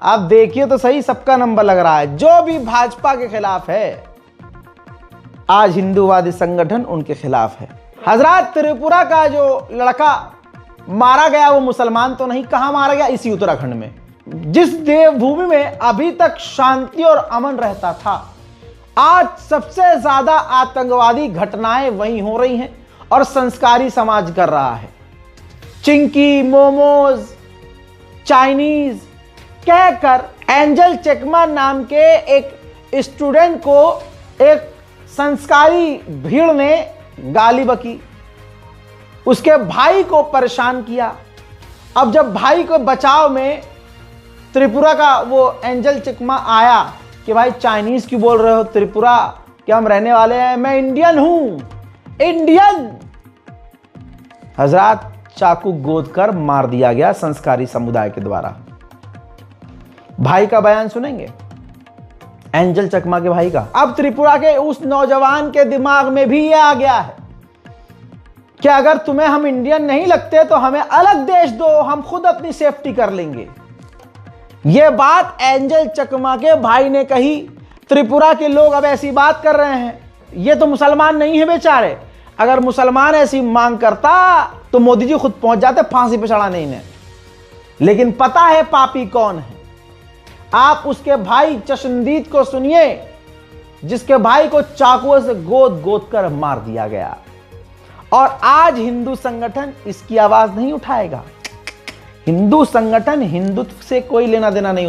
आप देखिए तो सही, सबका नंबर लग रहा है। जो भी भाजपा के खिलाफ है, आज हिंदूवादी संगठन उनके खिलाफ है। हजरत त्रिपुरा का जो लड़का मारा गया वो मुसलमान तो नहीं, कहां मारा गया? इसी उत्तराखंड में, जिस देवभूमि में अभी तक शांति और अमन रहता था, आज सबसे ज्यादा आतंकवादी घटनाएं वहीं हो रही हैं और संस्कारी समाज कर रहा है। चिंकी, मोमोज, चाइनीज कहकर एंजल चकमा नाम के एक स्टूडेंट को एक संस्कारी भीड़ ने गाली बकी, उसके भाई को परेशान किया। अब जब भाई को बचाव में त्रिपुरा का वो एंजल चकमा आया कि भाई चाइनीज क्यों बोल रहे हो त्रिपुरा, क्या हम रहने वाले हैं, मैं इंडियन हूं, इंडियन। हजरत चाकू गोद कर मार दिया गया संस्कारी समुदाय के द्वारा। भाई का बयान सुनेंगे, एंजल चकमा के भाई का। अब त्रिपुरा के उस नौजवान के दिमाग में भी यह आ गया है कि अगर तुम्हें हम इंडियन नहीं लगते तो हमें अलग देश दो, हम खुद अपनी सेफ्टी कर लेंगे। यह बात एंजल चकमा के भाई ने कही। त्रिपुरा के लोग अब ऐसी बात कर रहे हैं, ये तो मुसलमान नहीं है बेचारे, अगर मुसलमान ऐसी मांग करता तो मोदी जी खुद पहुंच जाते फांसी पे चढ़ाने इन्हें। लेकिन पता है पापी कौन है? आप उसके भाई चशनदीद को सुनिए, जिसके भाई को चाकुओं से गोद गोद कर मार दिया गया। और आज हिंदू संगठन इसकी आवाज नहीं उठाएगा। हिंदू संगठन, हिंदुत्व से कोई लेना देना नहीं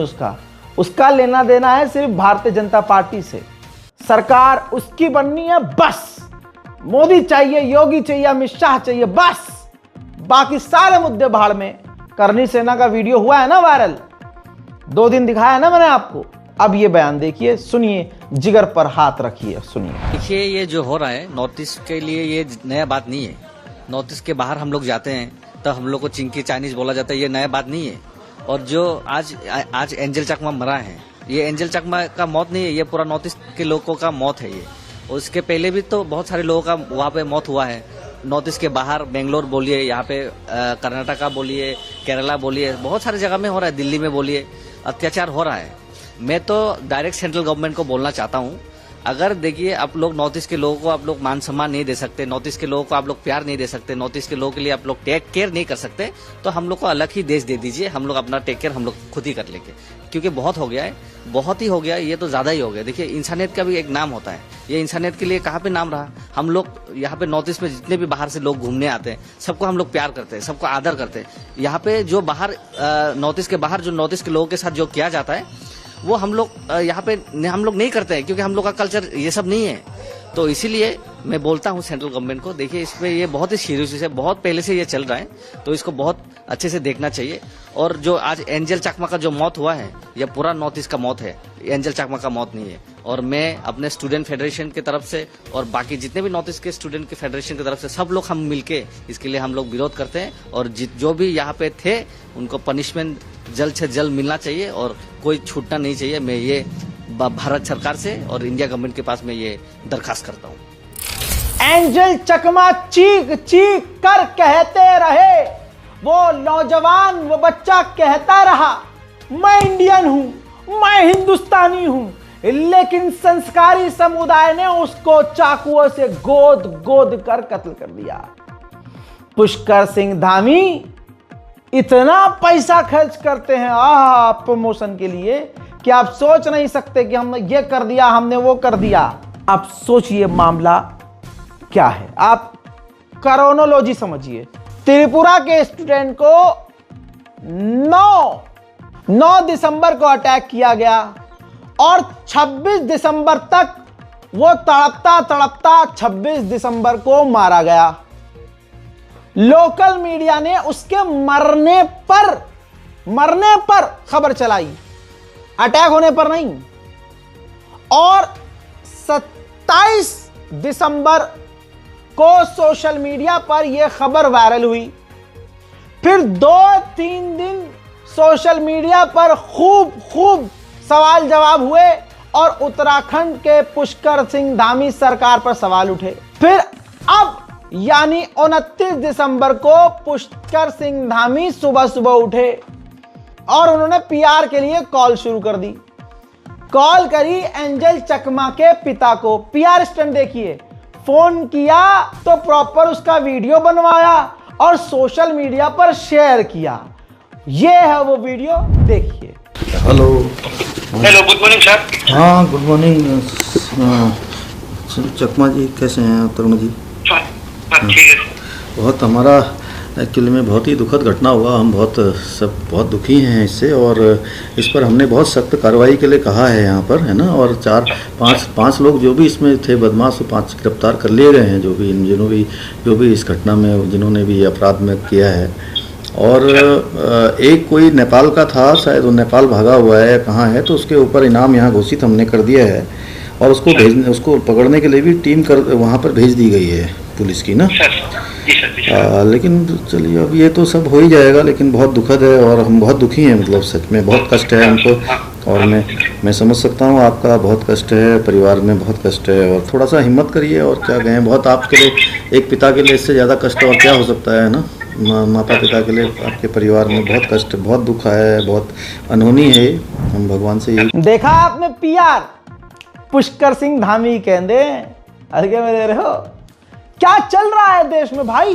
उसका लेना देना है सिर्फ भारतीय जनता पार्टी से। सरकार उसकी बननी है बस। मोदी चाहिए, योगी चाहिए, अमित शाह चाहिए, बस। बाकी सारे मुद्दे भाड़ में। करनी सेना का वीडियो हुआ है ना वायरल, 2 दिन दिखाया ना मैंने आपको। अब ये बयान देखिए, सुनिए, जिगर पर हाथ रखिए, सुनिए। देखिए, ये जो हो रहा है नॉर्थ ईस्ट के लिए ये नया बात नहीं है। नॉर्थ ईस्ट के बाहर हम लोग जाते हैं तो हम लोग को चिंकी चाइनीज बोला जाता है, ये नया बात नहीं है। और जो आज एंजल चकमा मरा है, ये एंजल चकमा का मौत नहीं है, ये पूरा नॉर्थ ईस्ट के लोगों का मौत है ये। और उसके पहले भी तो बहुत सारे लोगों का वहाँ पे मौत हुआ है। नॉर्थ ईस्ट के बाहर बेंगलोर बोलिए, यहाँ पे कर्नाटका बोलिए, केरला बोलिए, बहुत सारी जगह में हो रहा है, दिल्ली में बोलिए, अत्याचार हो रहा है। मैं तो डायरेक्ट सेंट्रल गवर्नमेंट को बोलना चाहता हूँ, अगर देखिए आप लोग नॉर्थ ईस्ट के लोगों को आप लोग मान सम्मान नहीं दे सकते, नॉर्थ ईस्ट के लोगों को आप लोग प्यार नहीं दे सकते, नॉर्थ ईस्ट के लोगों के लिए आप लोग टेक केयर नहीं कर सकते, तो हम लोग को अलग ही देश दे दीजिए। हम लोग अपना टेक केयर हम लोग खुद ही कर लेंगे, क्योंकि बहुत हो गया है, बहुत ही हो गया, ये तो ज्यादा ही हो गया। देखिए, इंसानियत का भी एक नाम होता है, ये इंसानियत के लिए कहाँ पे नाम रहा। हम लोग यहाँ पे नॉर्थ ईस्ट में जितने भी बाहर से लोग घूमने आते हैं, सबको हम लोग प्यार करते हैं, सबको आदर करते हैं। यहाँ पे जो बाहर नॉर्थ ईस्ट के बाहर जो नॉर्थ ईस्ट के लोगों के साथ जो किया जाता है, वो हम लोग यहाँ पे हम लोग नहीं करते हैं, क्योंकि हम लोग का कल्चर ये सब नहीं है। तो इसीलिए मैं बोलता हूँ सेंट्रल गवर्नमेंट को, देखिए इसमें ये बहुत ही सीरियस है, बहुत पहले से ये चल रहा है, तो इसको बहुत अच्छे से देखना चाहिए। और जो आज एंजल चकमा का जो मौत हुआ है, ये पूरा नॉर्थ ईस्ट का मौत है, एंजल चकमा का मौत नहीं है। और मैं अपने स्टूडेंट फेडरेशन की तरफ से और बाकी जितने भी नॉर्थ ईस्ट के स्टूडेंट के फेडरेशन की तरफ से सब लोग हम मिलके इसके लिए हम लोग विरोध करते हैं। और जो भी यहाँ पे थे उनको पनिशमेंट जल्द से जल्द मिलना चाहिए और कोई छूटना नहीं चाहिए। मैं ये भारत सरकार से और इंडिया गवर्नमेंट के पास मैं ये दरखास्त करता हूँ। एंजल चकमा चीख चीख कर कहते रहे, वो नौजवान, वो बच्चा कहता रहा, मैं इंडियन हूं, मैं हिंदुस्तानी हूं। लेकिन संस्कारी समुदाय ने उसको चाकुओं से गोद गोद कर कत्ल कर दिया। पुष्कर सिंह धामी इतना पैसा खर्च करते हैं प्रमोशन के लिए कि आप सोच नहीं सकते कि हमने ये कर दिया, हमने वो कर दिया। आप सोचिए मामला क्या है, आप क्रोनोलॉजी समझिए। त्रिपुरा के स्टूडेंट को 9 दिसंबर को अटैक किया गया और 26 दिसंबर तक वो तड़पता तड़पता 26 दिसंबर को मारा गया। लोकल मीडिया ने उसके मरने पर खबर चलाई, अटैक होने पर नहीं। और 27 दिसंबर को सोशल मीडिया पर यह खबर वायरल हुई। फिर 2-3 दिन सोशल मीडिया पर खूब सवाल जवाब हुए और उत्तराखंड के पुष्कर सिंह धामी सरकार पर सवाल उठे। फिर अब यानी 29 दिसंबर को पुष्कर सिंह धामी सुबह उठे और उन्होंने पीआर के लिए कॉल शुरू कर दी। कॉल करी एंजल चकमा के पिता को। पीआर स्टंट देखिए, फोन किया तो प्रॉपर उसका वीडियो बनवाया और सोशल मीडिया पर शेयर किया। यह है वो वीडियो, देखिए। Hello good morning sir. हाँ गुड मॉर्निंग चकमा जी, कैसे हैं तरुण जी? ठीक है। बहुत हमारा एक्चुअली में बहुत ही दुखद घटना हुआ, हम बहुत दुखी हैं इससे, और इस पर हमने बहुत सख्त कार्रवाई के लिए कहा है यहाँ पर, है ना। और 4-5 लोग जो भी इसमें थे बदमाश, 5 गिरफ्तार कर लिए गए हैं, जो भी इस घटना में जिन्होंने भी अपराध में किया है। और एक कोई नेपाल का था, शायद वो नेपाल भागा हुआ है, कहाँ है, तो उसके ऊपर इनाम यहाँ घोषित हमने कर दिया है और उसको पकड़ने के लिए भी टीम वहाँ पर भेज दी गई है पुलिस की ना। लेकिन चलिए अब ये तो सब हो ही जाएगा, लेकिन बहुत दुखद है और हम बहुत दुखी हैं, मतलब सच में बहुत कष्ट है हमको। और मैं समझ सकता हूँ आपका बहुत कष्ट है, परिवार में बहुत कष्ट है, और थोड़ा सा हिम्मत करिए। और क्या कहें, बहुत आपके लिए, एक पिता के लिए इससे ज़्यादा कष्ट और क्या हो सकता है ना। माता पिता के लिए आपके परिवार में बहुत कष्ट, बहुत दुख है, बहुत अनहोनी है। हम भगवान से यही। देखा आपने पीआर पुष्कर सिंह धामी कहते हल्के में ले रहे हो। क्या चल रहा है देश में भाई?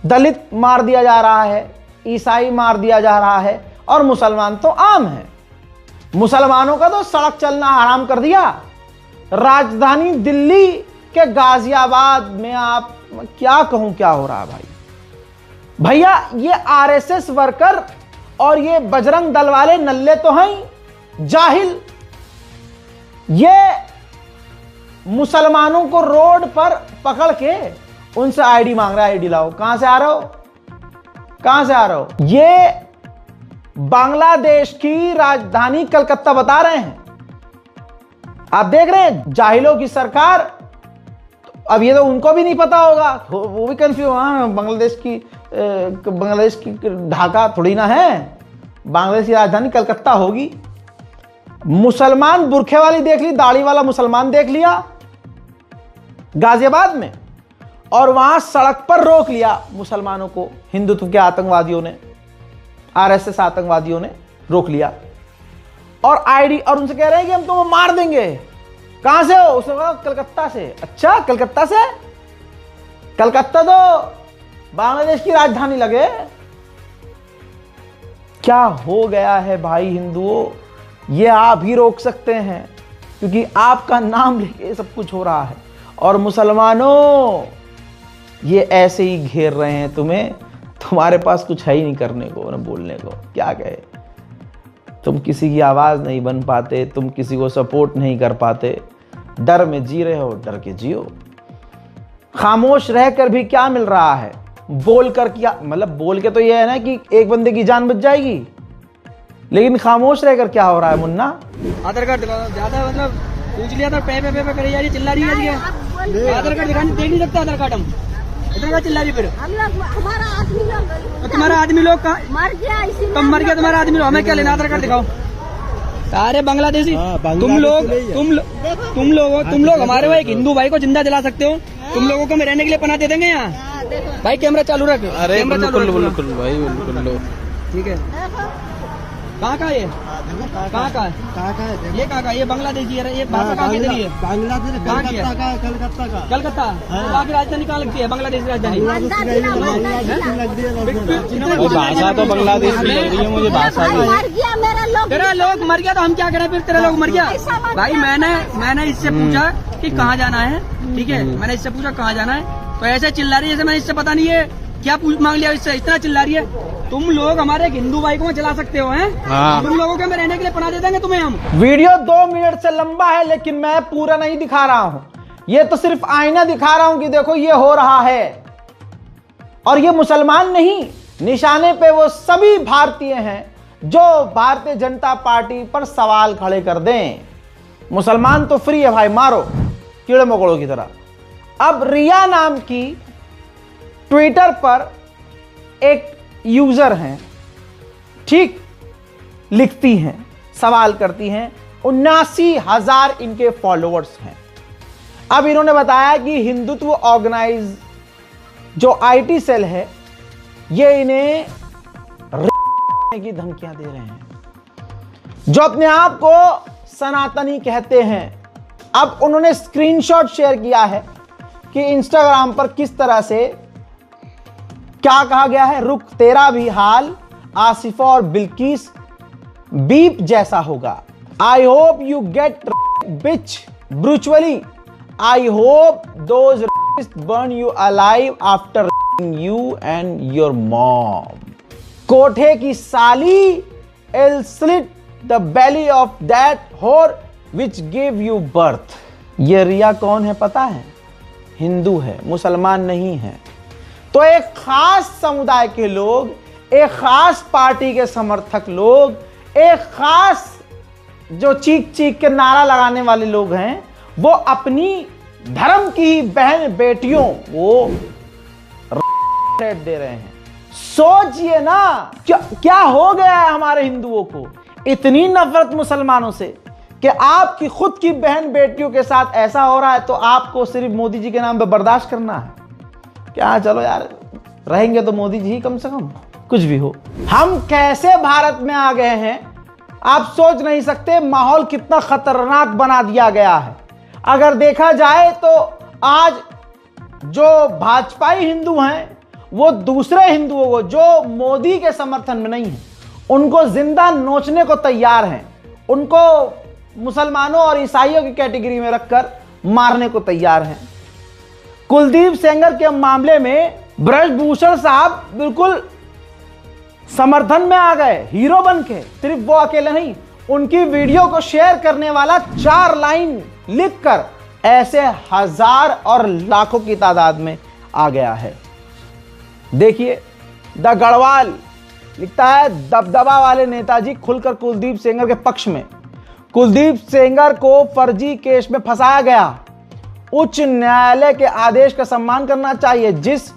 दलित मार दिया जा रहा है, ईसाई मार दिया जा रहा है, और मुसलमान तो आम है। मुसलमानों का तो सड़क चलना हराम कर दिया। राजधानी दिल्ली के गाजियाबाद में आप क्या कहूं क्या हो रहा है भाई। भैया ये आरएसएस वर्कर और ये बजरंग दल वाले नल्ले तो हैं जाहिल। ये मुसलमानों को रोड पर पकड़ के उनसे आईडी मांग रहा है, आईडी लाओ। कहां से आ रहे हो, कहां से आ रहे हो? ये बांग्लादेश की राजधानी कलकत्ता बता रहे हैं। आप देख रहे हैं जाहिलों की सरकार। अब ये तो उनको भी नहीं पता होगा, वो भी कंफ्यूज। हाँ बांग्लादेश की ढाका थोड़ी ना है, बांग्लादेश की राजधानी कलकत्ता होगी। मुसलमान बुरखे वाली देख ली, दाढ़ी वाला मुसलमान देख लिया गाजियाबाद में, और वहां सड़क पर रोक लिया मुसलमानों को। हिंदुत्व के आतंकवादियों ने, आरएसएस आतंकवादियों ने रोक लिया और आईडी, और उनसे कह रहे हैं कि हम तुम्हें मार देंगे। कहां से हो? उसने कहा कलकत्ता से। अच्छा कलकत्ता से? कलकत्ता तो बांग्लादेश की राजधानी लगे। क्या हो गया है भाई हिंदुओं? ये आप ही रोक सकते हैं, क्योंकि आपका नाम लेके सब कुछ हो रहा है। और मुसलमानों ये ऐसे ही घेर रहे हैं तुम्हें, तुम्हारे पास कुछ है ही नहीं करने को, ना बोलने को। क्या कहे, तुम किसी की आवाज नहीं बन पाते, तुम किसी को सपोर्ट नहीं कर पाते, डर में जी रहे हो, डर के जियो। खामोश रहकर भी क्या मिल रहा है, बोल कर क्या, मतलब बोल के तो ये है ना कि एक बंदे की जान बच जाएगी, लेकिन खामोश रहकर क्या हो रहा है मुन्ना? आधार कार्ड ज्यादा मतलब पूछ लिया था, पे करी जा रही, चिल्ला रही है। आधार कार्ड दिखाने देख नहीं सकता, आधार कार्ड हम इधर का चिल्ला रही। फिर तुम्हारा आदमी लोग का मर गया, तुम मर गया, तुम्हारा आदमी लोग, हमें क्या लेना? आधार कार्ड दिखाओ। सारे बांग्लादेशी तुम लोग हमारे भाई एक हिंदू भाई को जिंदा जला सकते हो। तुम लोगों को मैं रहने के लिए पनाह दे देंगे यहाँ। भाई कैमरा चालू रख। अरे बिल्कुल भाई बिल्कुल। ठीक है, कहाँ का ये? कहाँ का ये? कहाँ का ये? बांग्लादेशी है। ये भाषा कहाँ की है? बांग्लादेश कलकत्ता। बाकी राजधानी कहाँ लगती है? बांग्लादेश राजधानी। भाषा तो बांग्लादेश की लग रही है मुझे, भाषा भी। तेरा लोग मर गया तो हम क्या करें? फिर तेरा लोग मर गया। भाई मैंने इससे पूछा कि कहाँ जाना है, ठीक है, मैंने इससे पूछा कहाँ जाना है, तो ऐसे चिल्ला रही है जैसे मैंने इससे पता नहीं है क्या मांग लिया, इससे इतना चिल्ला रही है। तुम लोग हमारे एक हिंदू भाई को जला सकते हो हैं? हाँ। तुम लोगों के में रहने के लिए पना दे देंगे तुम्हें हम। वीडियो 2 मिनट से लंबा है, लेकिन मैं पूरा नहीं दिखा रहा हूं। ये तो सिर्फ आईना दिखा रहा हूं कि देखो ये हो रहा है। और ये मुसलमान नहीं, निशाने पे वो सभी भारतीय हैं जो भारतीय जनता पार्टी पर सवाल खड़े कर दें। मुसलमान तो फ्री है भाई, मारो कीड़े मकोड़ों की तरह। अब रिया नाम की ट्विटर पर एक यूजर हैं, ठीक, लिखती हैं, सवाल करती हैं, 79,000 इनके फॉलोअर्स हैं। अब इन्होंने बताया कि हिंदुत्व ऑर्गेनाइज जो आईटी सेल है ये इन्हें की धमकियां दे रहे हैं, जो अपने आप को सनातनी कहते हैं। अब उन्होंने स्क्रीनशॉट शेयर किया है कि इंस्टाग्राम पर किस तरह से क्या कहा गया है, रुक तेरा भी हाल आसिफा और बिल्किस बीप जैसा होगा। I hope you get beat brutally, I hope those burn you alive after you and your mom. कोठे की साली, I'll slit the belly of that whore which gave you birth. ये रिया कौन है पता है? हिंदू है, मुसलमान नहीं है। तो एक खास समुदाय के लोग, एक खास पार्टी के समर्थक लोग, एक खास जो चीख चीख के नारा लगाने वाले लोग हैं, वो अपनी धर्म की बहन बेटियों वो दे रहे हैं। सोचिए ना क्या हो गया है हमारे हिंदुओं को, इतनी नफरत मुसलमानों से कि आपकी खुद की बहन बेटियों के साथ ऐसा हो रहा है तो आपको सिर्फ मोदी जी के नाम पे बर्दाश्त करना है क्या? चलो यार, रहेंगे तो मोदी जी ही कम से कम, कुछ भी हो। हम कैसे भारत में आ गए हैं आप सोच नहीं सकते। माहौल कितना खतरनाक बना दिया गया है। अगर देखा जाए तो आज जो भाजपाई हिंदू हैं वो दूसरे हिंदुओं को जो मोदी के समर्थन में नहीं है उनको जिंदा नोचने को तैयार हैं, उनको मुसलमानों और ईसाइयों की कैटेगरी में रखकर मारने को तैयार हैं। कुलदीप सेंगर के मामले में ब्रजभूषण साहब बिल्कुल समर्थन में आ गए, हीरो बन के। सिर्फ वो अकेले नहीं, उनकी वीडियो को शेयर करने वाला 4 लाइन लिखकर ऐसे हजार और लाखों की तादाद में आ गया है। देखिए, द गढ़वाल लिखता है, दबदबा वाले नेताजी खुलकर कुलदीप सेंगर के पक्ष में। कुलदीप सेंगर को फर्जी केस में फंसाया गया। उच्च न्यायालय के आदेश का सम्मान करना चाहिए। जिस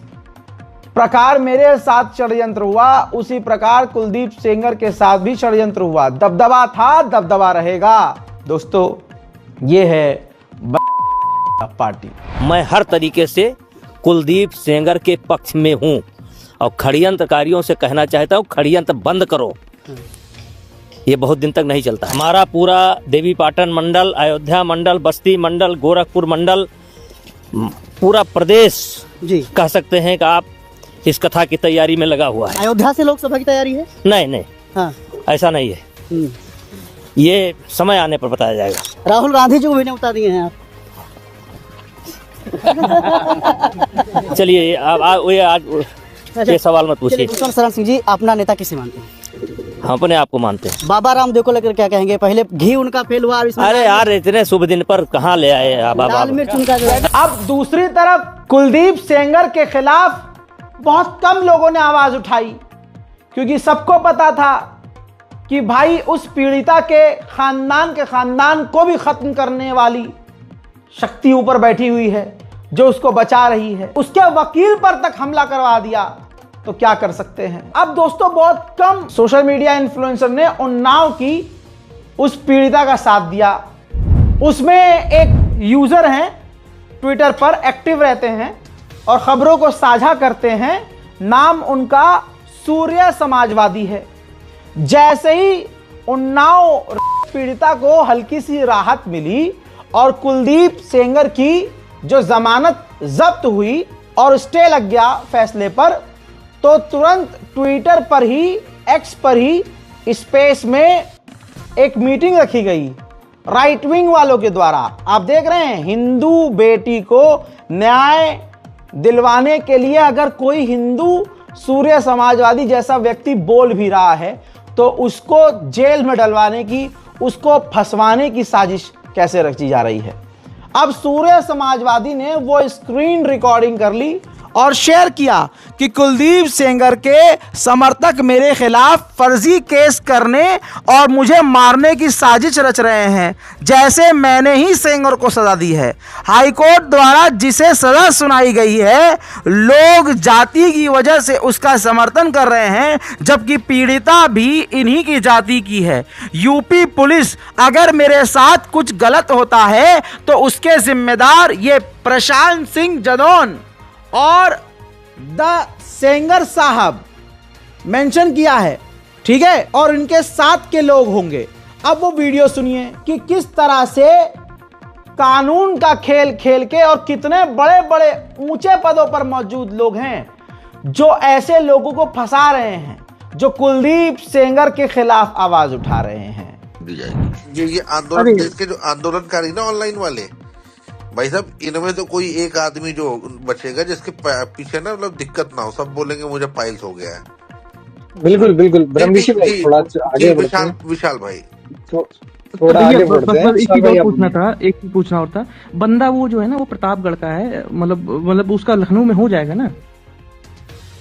प्रकार मेरे साथ षड्यंत्र हुआ उसी प्रकार कुलदीप सेंगर के साथ भी षड्यंत्र हुआ। दबदबा था, दबदबा रहेगा। दोस्तों, ये है पार्टी। मैं हर तरीके से कुलदीप सेंगर के पक्ष में हूं और षड्यंत्रकारियों से कहना चाहता हूं, षड्यंत्र बंद करो। ये बहुत दिन तक नहीं चलता। हमारा पूरा देवीपाटन मंडल, अयोध्या मंडल, बस्ती मंडल, गोरखपुर मंडल, पूरा प्रदेश जी कह सकते हैं कि आप इस कथा की तैयारी में लगा हुआ है। अयोध्या से लोकसभा की तैयारी है? नहीं, हाँ। ऐसा नहीं है। ये समय आने पर बताया जाएगा। राहुल गांधी जी को भी उतार दिए हैं आप। चलिए आज ये सवाल मत पूछिए। शरण सिंह जी, अपना नेता किसे मानते हैं? हम अपने आप को मानते हैं। बाबा रामदेव को लेकर क्या कहेंगे? पहले घी उनका फेल हुआ। अरे यार, इतने शुभ दिन पर कहाँ ले आए बाबा। अब दूसरी तरफ कुलदीप सेंगर के खिलाफ बहुत कम लोगों ने आवाज उठाई, क्योंकि सबको पता था कि भाई उस पीड़िता के खानदान को भी खत्म करने वाली शक्ति ऊपर बैठी हुई है जो उसको बचा रही है। उसके वकील पर तक हमला करवा दिया तो क्या कर सकते हैं। अब दोस्तों, बहुत कम सोशल मीडिया इन्फ्लुएंसर ने उन्नाव की उस पीड़िता का साथ दिया। उसमें एक यूजर हैं, ट्विटर पर एक्टिव रहते हैं और खबरों को साझा करते हैं। नाम उनका सूर्य समाजवादी है। जैसे ही उन्नाव पीड़िता को हल्की सी राहत मिली और कुलदीप सेंगर की जो जमानत जब्त हुई और स्टे लग गया फैसले पर, तो तुरंत ट्विटर पर ही, एक्स पर ही, स्पेस में एक मीटिंग रखी गई राइट विंग वालों के द्वारा। आप देख रहे हैं, हिंदू बेटी को न्याय दिलवाने के लिए अगर कोई हिंदू सूर्य समाजवादी जैसा व्यक्ति बोल भी रहा है तो उसको जेल में डलवाने की, उसको फंसवाने की साजिश कैसे रची जा रही है। अब सूर्य समाजवादी ने वो स्क्रीन रिकॉर्डिंग कर ली और शेयर किया कि कुलदीप सेंगर के समर्थक मेरे खिलाफ फर्जी केस करने और मुझे मारने की साजिश रच रहे हैं, जैसे मैंने ही सेंगर को सजा दी है। हाईकोर्ट द्वारा जिसे सजा सुनाई गई है, लोग जाति की वजह से उसका समर्थन कर रहे हैं, जबकि पीड़िता भी इन्हीं की जाति की है। यूपी पुलिस अगर मेरे साथ कुछ गलत होता है तो उसके जिम्मेदार ये प्रशांत सिंह जदौन और द सेंगर साहब मेंशन किया है, ठीक है, और इनके साथ के लोग होंगे। अब वो वीडियो सुनिए कि किस तरह से कानून का खेल खेल के और कितने बड़े बड़े ऊंचे पदों पर मौजूद लोग हैं जो ऐसे लोगों को फंसा रहे हैं, जो कुलदीप सेंगर के खिलाफ आवाज उठा रहे हैं। जो ये आंदोलन के जो आंदोलनकारी ना ऑनलाइन वाले भाई साहब, इनमें तो कोई एक आदमी जो बचेगा जिसके पीछे ना मतलब दिक्कत ना हो। सब बोलेंगे मुझे पाइल्स हो गया है। बिल्कुल बिल्कुल ब्रह्मऋषि भाई थोड़ा आगे विशाल भाई थोड़ा आगे बढ़ते हैं। एक चीज और पूछना था, एक चीज पूछना और था। बंदा वो जो है ना वो प्रतापगढ़ का है, मतलब उसका लखनऊ में हो जाएगा ना?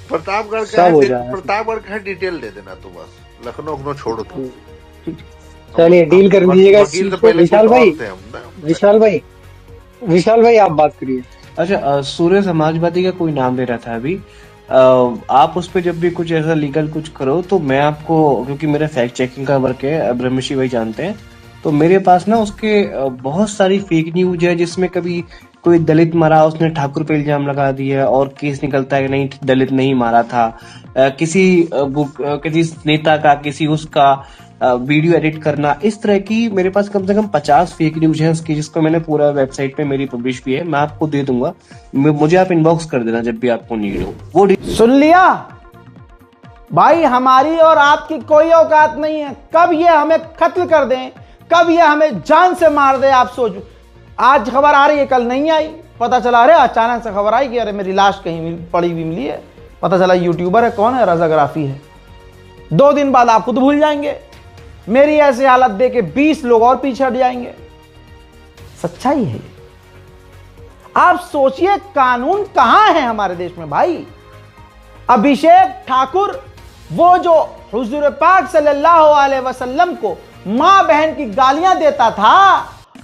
प्रतापगढ़ का है, प्रतापगढ़ का डिटेल दे देना तो बस, लखनऊ छोड़ो तो। चलिए डील कर लीजिएगा विशाल भाई आप बात करिए। अच्छा, सूर्य समाजवादी का कोई नाम ले रहा था अभी। आप उस पर जब भी कुछ ऐसा लीगल कुछ करो तो मैं आपको, क्योंकि मेरा फैक्ट चेकिंग का वर्क है, ब्रह्मऋषि भाई जानते हैं, तो मेरे पास ना उसके बहुत सारी फेक न्यूज है जिसमें कभी कोई दलित मारा, उसने ठाकुर पे इल्जाम लगा दिया और केस निकलता है कि नहीं दलित नहीं मारा था। किसी नेता का, किसी उसका वीडियो एडिट करना, इस तरह की मेरे पास कम से कम 50 फेक न्यूज है उसकी, जिसको मैंने पूरा वेबसाइट पे मेरी पब्लिश भी है। मैं आपको दे दूंगा, मुझे आप इनबॉक्स कर देना जब भी आपको नीड हो। वो सुन लिया भाई, हमारी और आपकी कोई औकात नहीं है। कब ये हमें कत्ल कर दें, कब ये हमें जान से मार दे, आप सोचो। आज खबर आ रही है, कल नहीं आई, पता चला अरे अचानक से खबर आई कि अरे मेरी लाश कहीं पड़ी हुई मिली है, पता चला यूट्यूबर है, कौन है, रजाग्राफी है। 2 दिन बाद आप खुद भूल जाएंगे। मेरी ऐसी हालत देख के 20 लोग और पीछे हट जाएंगे। सच्चाई है। आप सोचिए कानून कहां है हमारे देश में भाई। अभिषेक ठाकुर, वो जो हुजूर पाक सल्लल्लाहु अलैहि वसल्लम को मां बहन की गालियां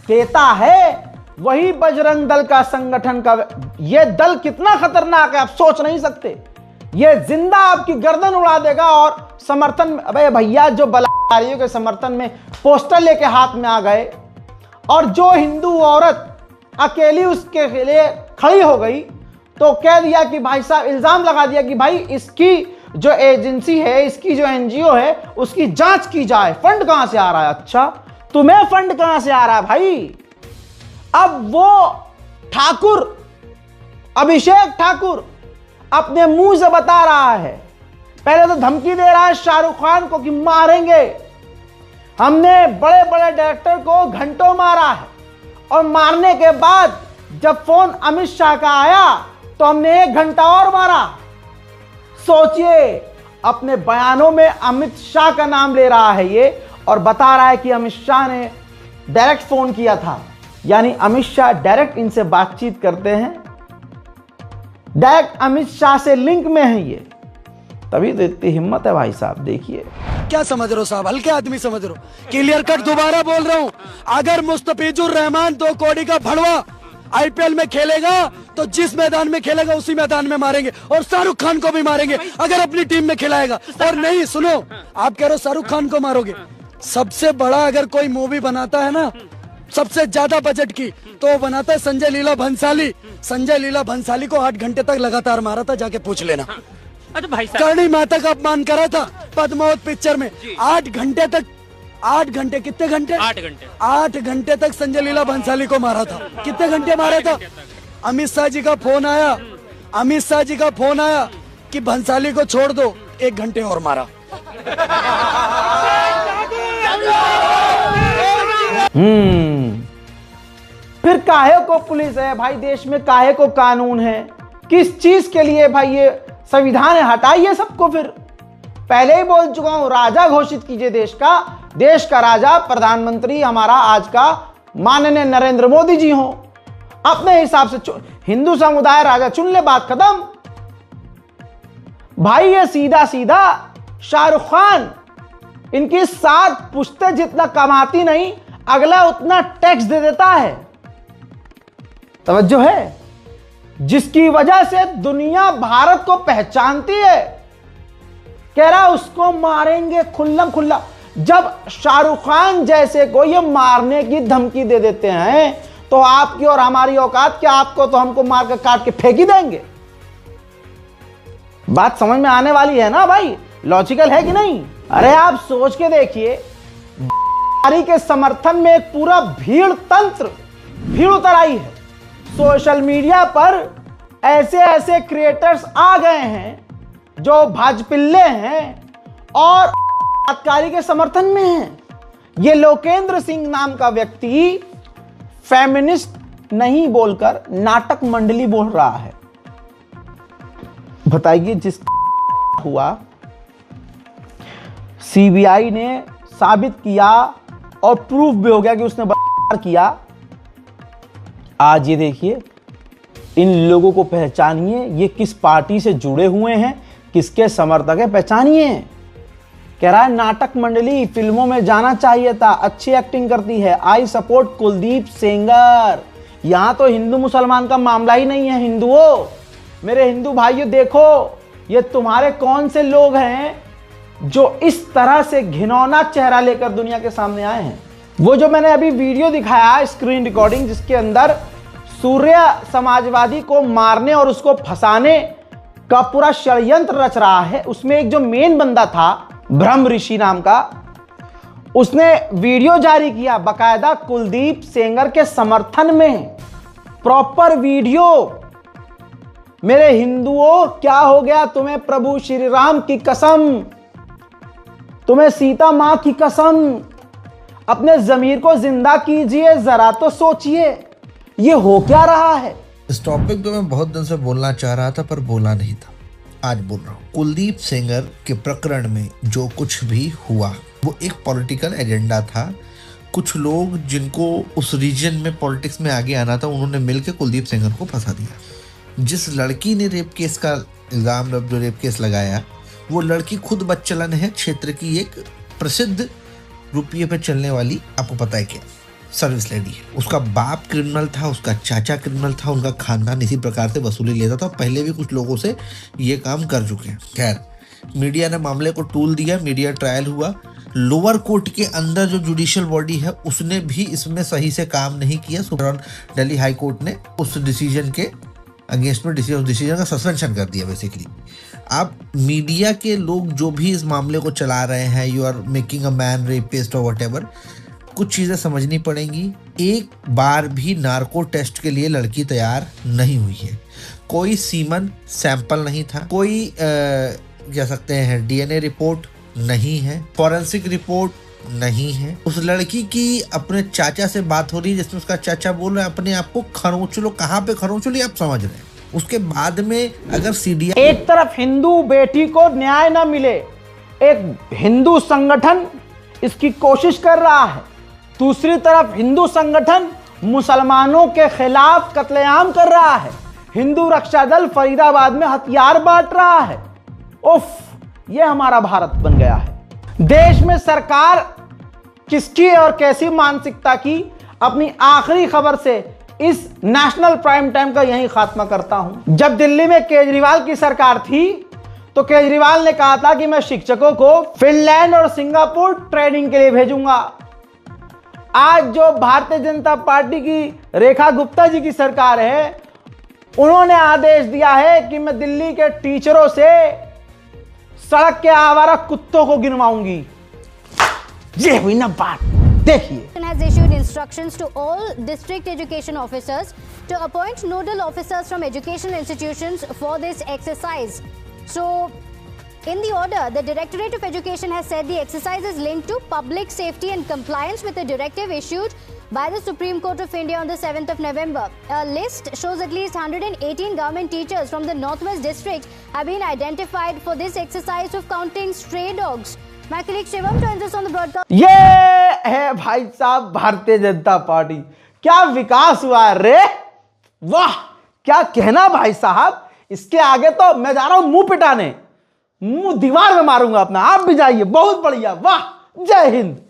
देता है, वही बजरंग दल का संगठन का ये दल कितना खतरनाक है आप सोच नहीं सकते। ये जिंदा आपकी गर्दन उड़ा देगा। और समर्थन में, अबे भैया जो बलात्कारियों के समर्थन में पोस्टर लेके हाथ में आ गए और जो हिंदू औरत अकेली उसके लिए खड़ी हो गई, तो कह दिया कि भाई साहब, इल्जाम लगा दिया कि भाई इसकी जो एजेंसी है, इसकी जो एनजीओ है, उसकी जांच की जाए, फंड कहां से आ रहा है। अच्छा, तुम्हें फंड कहां से आ रहा है भाई। अब वो ठाकुर, अभिषेक ठाकुर अपने मुंह से बता रहा है, पहले तो धमकी दे रहा है शाहरुख खान को कि मारेंगे, हमने बड़े बड़े डायरेक्टर को घंटों मारा है, और मारने के बाद जब फोन अमित शाह का आया तो हमने 1 घंटा और मारा। सोचिए, अपने बयानों में अमित शाह का नाम ले रहा है ये, और बता रहा है कि अमित शाह ने डायरेक्ट फोन किया था। यानी अमित शाह डायरेक्ट इनसे बातचीत करते हैं, डायरेक्ट अमित शाह से लिंक में है ये। तभी तो इतनी हिम्मत है भाई साहब। देखिए क्या समझ रहे हो साहब, हल्के आदमी समझ रहे हो। क्लियर कट दोबारा बोल रहा हूँ, अगर मुस्तफिजुर रहमान 2 कौड़ी का भड़वा आईपीएल में खेलेगा तो जिस मैदान में खेलेगा उसी मैदान में मारेंगे, और शाहरुख खान को भी मारेंगे अगर अपनी टीम में खिलाएगा। और नहीं, सुनो, आप कह रहे हो शाहरुख खान को मारोगे। सबसे बड़ा अगर कोई मूवी बनाता है ना, सबसे ज्यादा बजट की, तो वो बनाता है संजय लीला भंसाली। संजय लीला भंसाली को 8 घंटे तक लगातार मारा था, जाके पूछ लेना। करणी माता का अपमान करा था पद्मावत पिक्चर में। 8 घंटे तक, 8 घंटे, कितने घंटे? 8 घंटे तक संजय लीला भंसाली को मारा था। कितने घंटे मारा था? अमित शाह जी का फोन आया, अमित शाह जी का फोन आया कि भंसाली को छोड़ दो, 1 घंटे और मारा। फिर काहे को पुलिस है भाई देश में, काहे को कानून है, किस चीज के लिए भाई ये संविधान है? हटाइए सबको। फिर पहले ही बोल चुका हूं, राजा घोषित कीजिए देश का राजा प्रधानमंत्री हमारा आज का माननीय नरेंद्र मोदी जी हो। अपने हिसाब से हिंदू समुदाय राजा चुन ले, बात खत्म। भाई ये सीधा सीधा शाहरुख खान इनकी 7 पुश्तें जितना कमाती नहीं, अगला उतना टैक्स दे देता है। तवज्जो है, जिसकी वजह से दुनिया भारत को पहचानती है। कह रहा उसको मारेंगे खुल्लम खुल्ला। जब शाहरुख खान जैसे को ये मारने की धमकी दे देते हैं तो आपकी और हमारी औकात क्या? आपको तो हमको मार कर काट के फेंक ही देंगे। बात समझ में आने वाली है ना भाई? लॉजिकल है कि नहीं? अरे आप सोच के देखिए, के समर्थन में एक पूरा भीड़ उतर आई है। सोशल मीडिया पर ऐसे ऐसे क्रिएटर्स आ गए हैं जो भाजपिल्ले हैं और बलात्कारी के समर्थन में हैं। ये लोकेंद्र सिंह नाम का व्यक्ति फेमिनिस्ट नहीं बोलकर नाटक मंडली बोल रहा है। बताइए, जिस हुआ सीबीआई ने साबित किया और प्रूफ भी हो गया कि उसने बलात्कार किया। आज ये देखिए, इन लोगों को पहचानिए, ये किस पार्टी से जुड़े हुए हैं, किसके समर्थक है, पहचानिए। कह रहा है नाटक मंडली फिल्मों में जाना चाहिए था, अच्छी एक्टिंग करती है, आई सपोर्ट कुलदीप सेंगर। यहां तो हिंदू मुसलमान का मामला ही नहीं है। हिंदुओं, मेरे हिंदू भाइयों, देखो ये तुम्हारे कौन से लोग हैं जो इस तरह से घिनौना चेहरा लेकर दुनिया के सामने आए हैं। वो जो मैंने अभी वीडियो दिखाया, स्क्रीन रिकॉर्डिंग, जिसके अंदर सूर्य समाजवादी को मारने और उसको फंसाने का पूरा षड्यंत्र रच रहा है, उसमें एक जो मेन बंदा था ब्रह्म ऋषि नाम का, उसने वीडियो जारी किया बकायदा कुलदीप सेंगर के समर्थन में, प्रॉपर वीडियो। मेरे हिंदुओं, क्या हो गया तुम्हें? प्रभु श्री राम की कसम, तुम्हें सीता मां की कसम, अपने जमीर को जिंदा कीजिए, जरा तो सोचिए ये हो क्या रहा है। इस टॉपिक पे मैं बहुत दिन से बोलना चाह रहा था पर बोला नहीं था, आज बोल रहा हूँ। कुलदीप सेंगर के प्रकरण में जो कुछ भी हुआ वो एक पॉलिटिकल एजेंडा था। कुछ लोग जिनको उस रीजन में पॉलिटिक्स में आगे आना था, उन्होंने मिलकर कुलदीप सेंगर को फंसा दिया। जिस लड़की ने रेप केस का इल्जाम, जो रेप केस लगाया, वो लड़की खुद बदचलन है, क्षेत्र की एक प्रसिद्ध रुपये पे चलने वाली, आपको पता है क्या, सर्विस लेडी है। उसका बाप क्रिमिनल था, उसका चाचा क्रिमिनल था, उनका खानदान इसी प्रकार से वसूली लेता था। पहले भी कुछ लोगों से ये काम कर चुके हैं। खैर, मीडिया ने मामले को टूल दिया, मीडिया ट्रायल हुआ। लोअर कोर्ट के अंदर जो जुडिशियल बॉडी है उसने भी इसमें सही से काम नहीं किया। सुप्रीम दिल्ली हाई कोर्ट ने उस डिसीजन के अगेंस्ट में डिसीजन का सस्पेंशन कर दिया बेसिकली। अब मीडिया के लोग जो भी इस मामले को चला रहे हैं, you are making a man rapist और व्हाटएवर, कुछ चीज़ें समझनी पड़ेंगी। एक बार भी नार्को टेस्ट के लिए लड़की तैयार नहीं हुई है। कोई सीमन सैंपल नहीं था, कोई कह सकते हैं डीएनए रिपोर्ट नहीं है, फॉरेंसिक रिपोर्ट नहीं है। उस लड़की की अपने चाचा से बात हो रही है, जिसमें उसका चाचा बोल रहा है अपने आप को खरोंच लो। कहाँ पे खरोंच लो, आप समझ रहे हैं। उसके बाद में अगर सीडीआई, एक तरफ हिंदू बेटी को न्याय ना मिले, एक हिंदू संगठन इसकी कोशिश कर रहा है, दूसरी तरफ हिंदू संगठन मुसलमानों के खिलाफ कत्लेआम कर रहा है। हिंदू रक्षा दल फरीदाबाद में हथियार बांट रहा है। उफ, ये हमारा भारत बन गया है। देश में सरकार किसकी और कैसी मानसिकता की, अपनी आखिरी खबर से इस नेशनल प्राइम टाइम का यही खात्मा करता हूं। जब दिल्ली में केजरीवाल की सरकार थी तो केजरीवाल ने कहा था कि मैं शिक्षकों को फिनलैंड और सिंगापुर ट्रेनिंग के लिए भेजूंगा। आज जो भारतीय जनता पार्टी की रेखा गुप्ता जी की सरकार है, उन्होंने आदेश दिया है कि मैं दिल्ली के टीचरों से सड़क के आवारा कुत्तों को गिनवाऊंगी। ये हुई ना बात। देखिए, has issued instructions to all district education officers to appoint nodal officers from educational institutions for this exercise. So, in the order, the Directorate of Education has said the exercise is linked to public safety and compliance with a directive issued by the Supreme Court of India on the 7th of November. A list shows at least 118 government teachers from the Northwest District have been identified for this exercise of counting stray dogs. My colleague Shivam joins us on the broadcast. ये है भाई साहब Bharatiya Janata party. क्या विकास हुआ रे, वाह क्या कहना भाई साहब। इसके आगे तो मैं जा रहा हूं मुंह पिटाने। मुंह दीवार में मारूंगा अपना। आप भी जाइए, बहुत बढ़िया, वाह, जय हिंद।